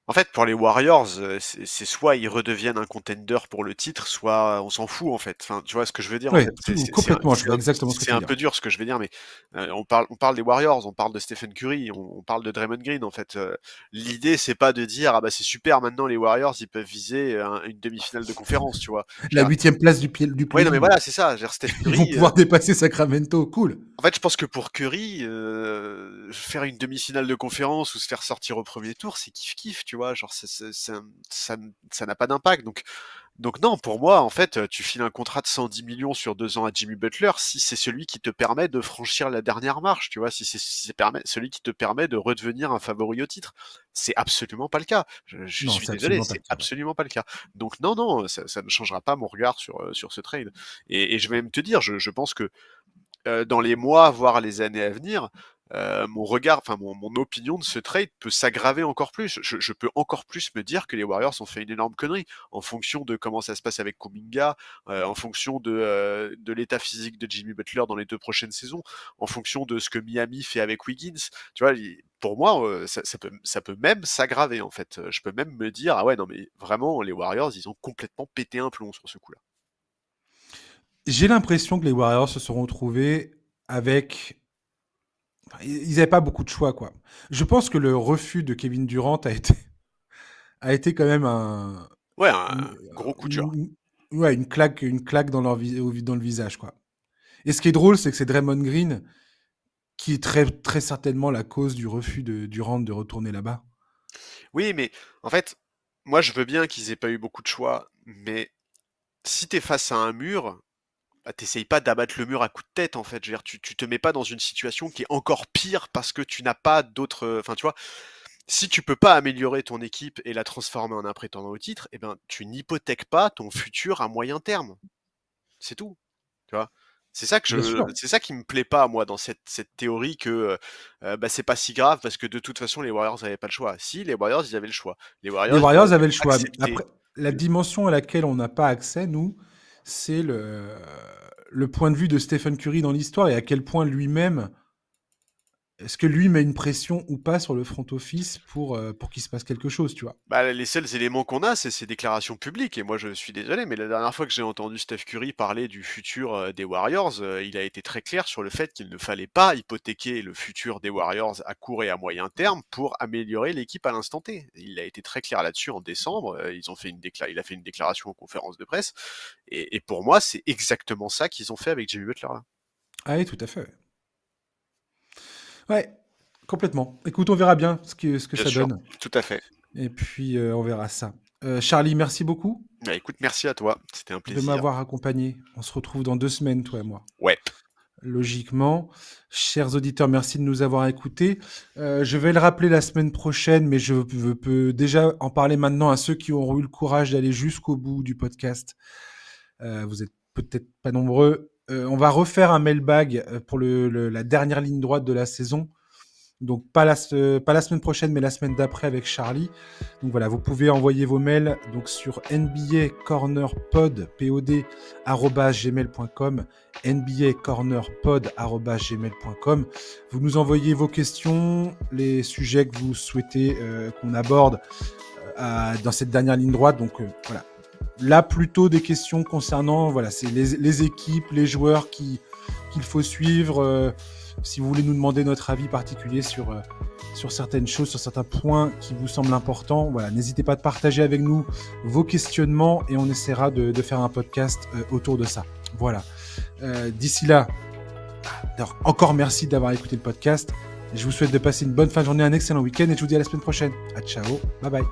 en fait, pour les Warriors, c'est soit ils redeviennent un contender pour le titre, soit on s'en fout en fait. Enfin, tu vois ce que je veux dire en Oui, fait. complètement, je vois exactement ce que C'est tu veux un dire. peu dur ce que je veux dire, mais on parle des Warriors, on parle de Stephen Curry, on parle de Draymond Green en fait. L'idée c'est pas de dire ah bah c'est super maintenant les Warriors ils peuvent viser une demi-finale de conférence, tu vois. Je La veux dire, huitième place du ouais non mais play-in. voilà c'est ça. Je veux dire, Steph Ils vont Curry, pouvoir dépasser Sacramento. Cool. en fait, je pense que pour Curry, faire une demi-finale de conférence ou se faire sortir au premier tour, c'est kiff-kiff, tu vois. Genre, ça n'a pas d'impact. Donc non, pour moi, en fait, tu files un contrat de 110 millions sur 2 ans à Jimmy Butler si c'est celui qui te permet de franchir la dernière marche, tu vois. Si c'est celui qui te permet de redevenir un favori au titre. C'est absolument pas le cas. Je Non, suis c'est désolé, absolument pas c'est le cas. Ouais. absolument pas le cas. Donc non, non, ça ne changera pas mon regard sur ce trade. Et je vais même te dire, je pense que dans les mois, voire les années à venir, mon regard, enfin mon opinion de ce trade peut s'aggraver encore plus. Je peux encore plus me dire que les Warriors ont fait une énorme connerie en fonction de comment ça se passe avec Kuminga, en fonction de l'état physique de Jimmy Butler dans les 2 prochaines saisons, en fonction de ce que Miami fait avec Wiggins. Tu vois, pour moi, ça peut même s'aggraver en fait. Je peux même me dire ah ouais non mais vraiment les Warriors ils ont complètement pété un plomb sur ce coup-là. J'ai l'impression que les Warriors se sont retrouvés avec. Enfin, ils n'avaient pas beaucoup de choix, quoi. Je pense que le refus de Kevin Durant a été quand même Ouais, une, un gros coup dur. ouais, une claque dans dans le visage, quoi. Et ce qui est drôle, c'est que c'est Draymond Green qui est très certainement la cause du refus de Durant de retourner là-bas. Oui, mais en fait, moi je veux bien qu'ils aient pas eu beaucoup de choix, mais si t'es face à un mur, bah, t'essayes pas d'abattre le mur à coups de tête en fait. Je veux dire, tu te mets pas dans une situation qui est encore pire parce que tu n'as pas d'autres. Enfin, tu vois, si tu peux pas améliorer ton équipe et la transformer en un prétendant au titre, eh ben tu n'hypothèques pas ton futur à moyen terme. C'est tout. Tu vois? Bien sûr. C'est ça qui me plaît pas moi dans cette théorie que bah, c'est pas si grave parce que de toute façon les Warriors avaient pas le choix. Si les Warriors ils avaient le choix. Les Les Warriors ils Warriors auraient dû avaient le choix. accepter. Après, la dimension à laquelle on n'a pas accès, nous, c'est le point de vue de Stephen Curry dans l'histoire et à quel point lui-même, est-ce que lui met une pression ou pas sur le front office pour qu'il se passe quelque chose, tu vois. Bah, les seuls éléments qu'on a, c'est ses déclarations publiques. Et moi, je suis désolé, mais la dernière fois que j'ai entendu Steph Curry parler du futur des Warriors, il a été très clair sur le fait qu'il ne fallait pas hypothéquer le futur des Warriors à court et à moyen terme pour améliorer l'équipe à l'instant T. Il a été très clair là-dessus en décembre. Il a fait une déclaration en conférence de presse. Et pour moi, c'est exactement ça qu'ils ont fait avec Jimmy Butler là. Ah oui, tout à fait. Ouais, complètement. Écoute, on verra bien ce que Bien ça sûr, donne. tout à fait. Et puis, on verra ça. Charlie, merci beaucoup Bah, écoute, merci à toi. C'était un de plaisir. m'avoir accompagné. On se retrouve dans 2 semaines, toi et moi. Ouais. Logiquement. Chers auditeurs, merci de nous avoir écoutés. Je vais le rappeler la semaine prochaine, mais peux déjà en parler maintenant à ceux qui auront eu le courage d'aller jusqu'au bout du podcast. Vous êtes peut-être pas nombreux. on va refaire un mailbag pour la dernière ligne droite de la saison. Donc pas la semaine prochaine, mais la semaine d'après avec Charlie. Donc voilà, vous pouvez envoyer vos mails donc sur nbacornerpod@gmail.com, nbacornerpod@gmail.com. Vous nous envoyez vos questions, les sujets que vous souhaitez qu'on aborde dans cette dernière ligne droite. Donc voilà, là plutôt des questions concernant c'est les équipes, les joueurs qu'il faut suivre. Si vous voulez nous demander notre avis particulier sur certaines choses, sur certains points qui vous semblent importants, voilà, n'hésitez pas à partager avec nous vos questionnements et on essaiera de faire un podcast autour de ça. Voilà. D'ici là, encore merci d'avoir écouté le podcast. Je vous souhaite de passer une bonne fin de journée, un excellent week-end et je vous dis à la semaine prochaine. À ciao, bye bye.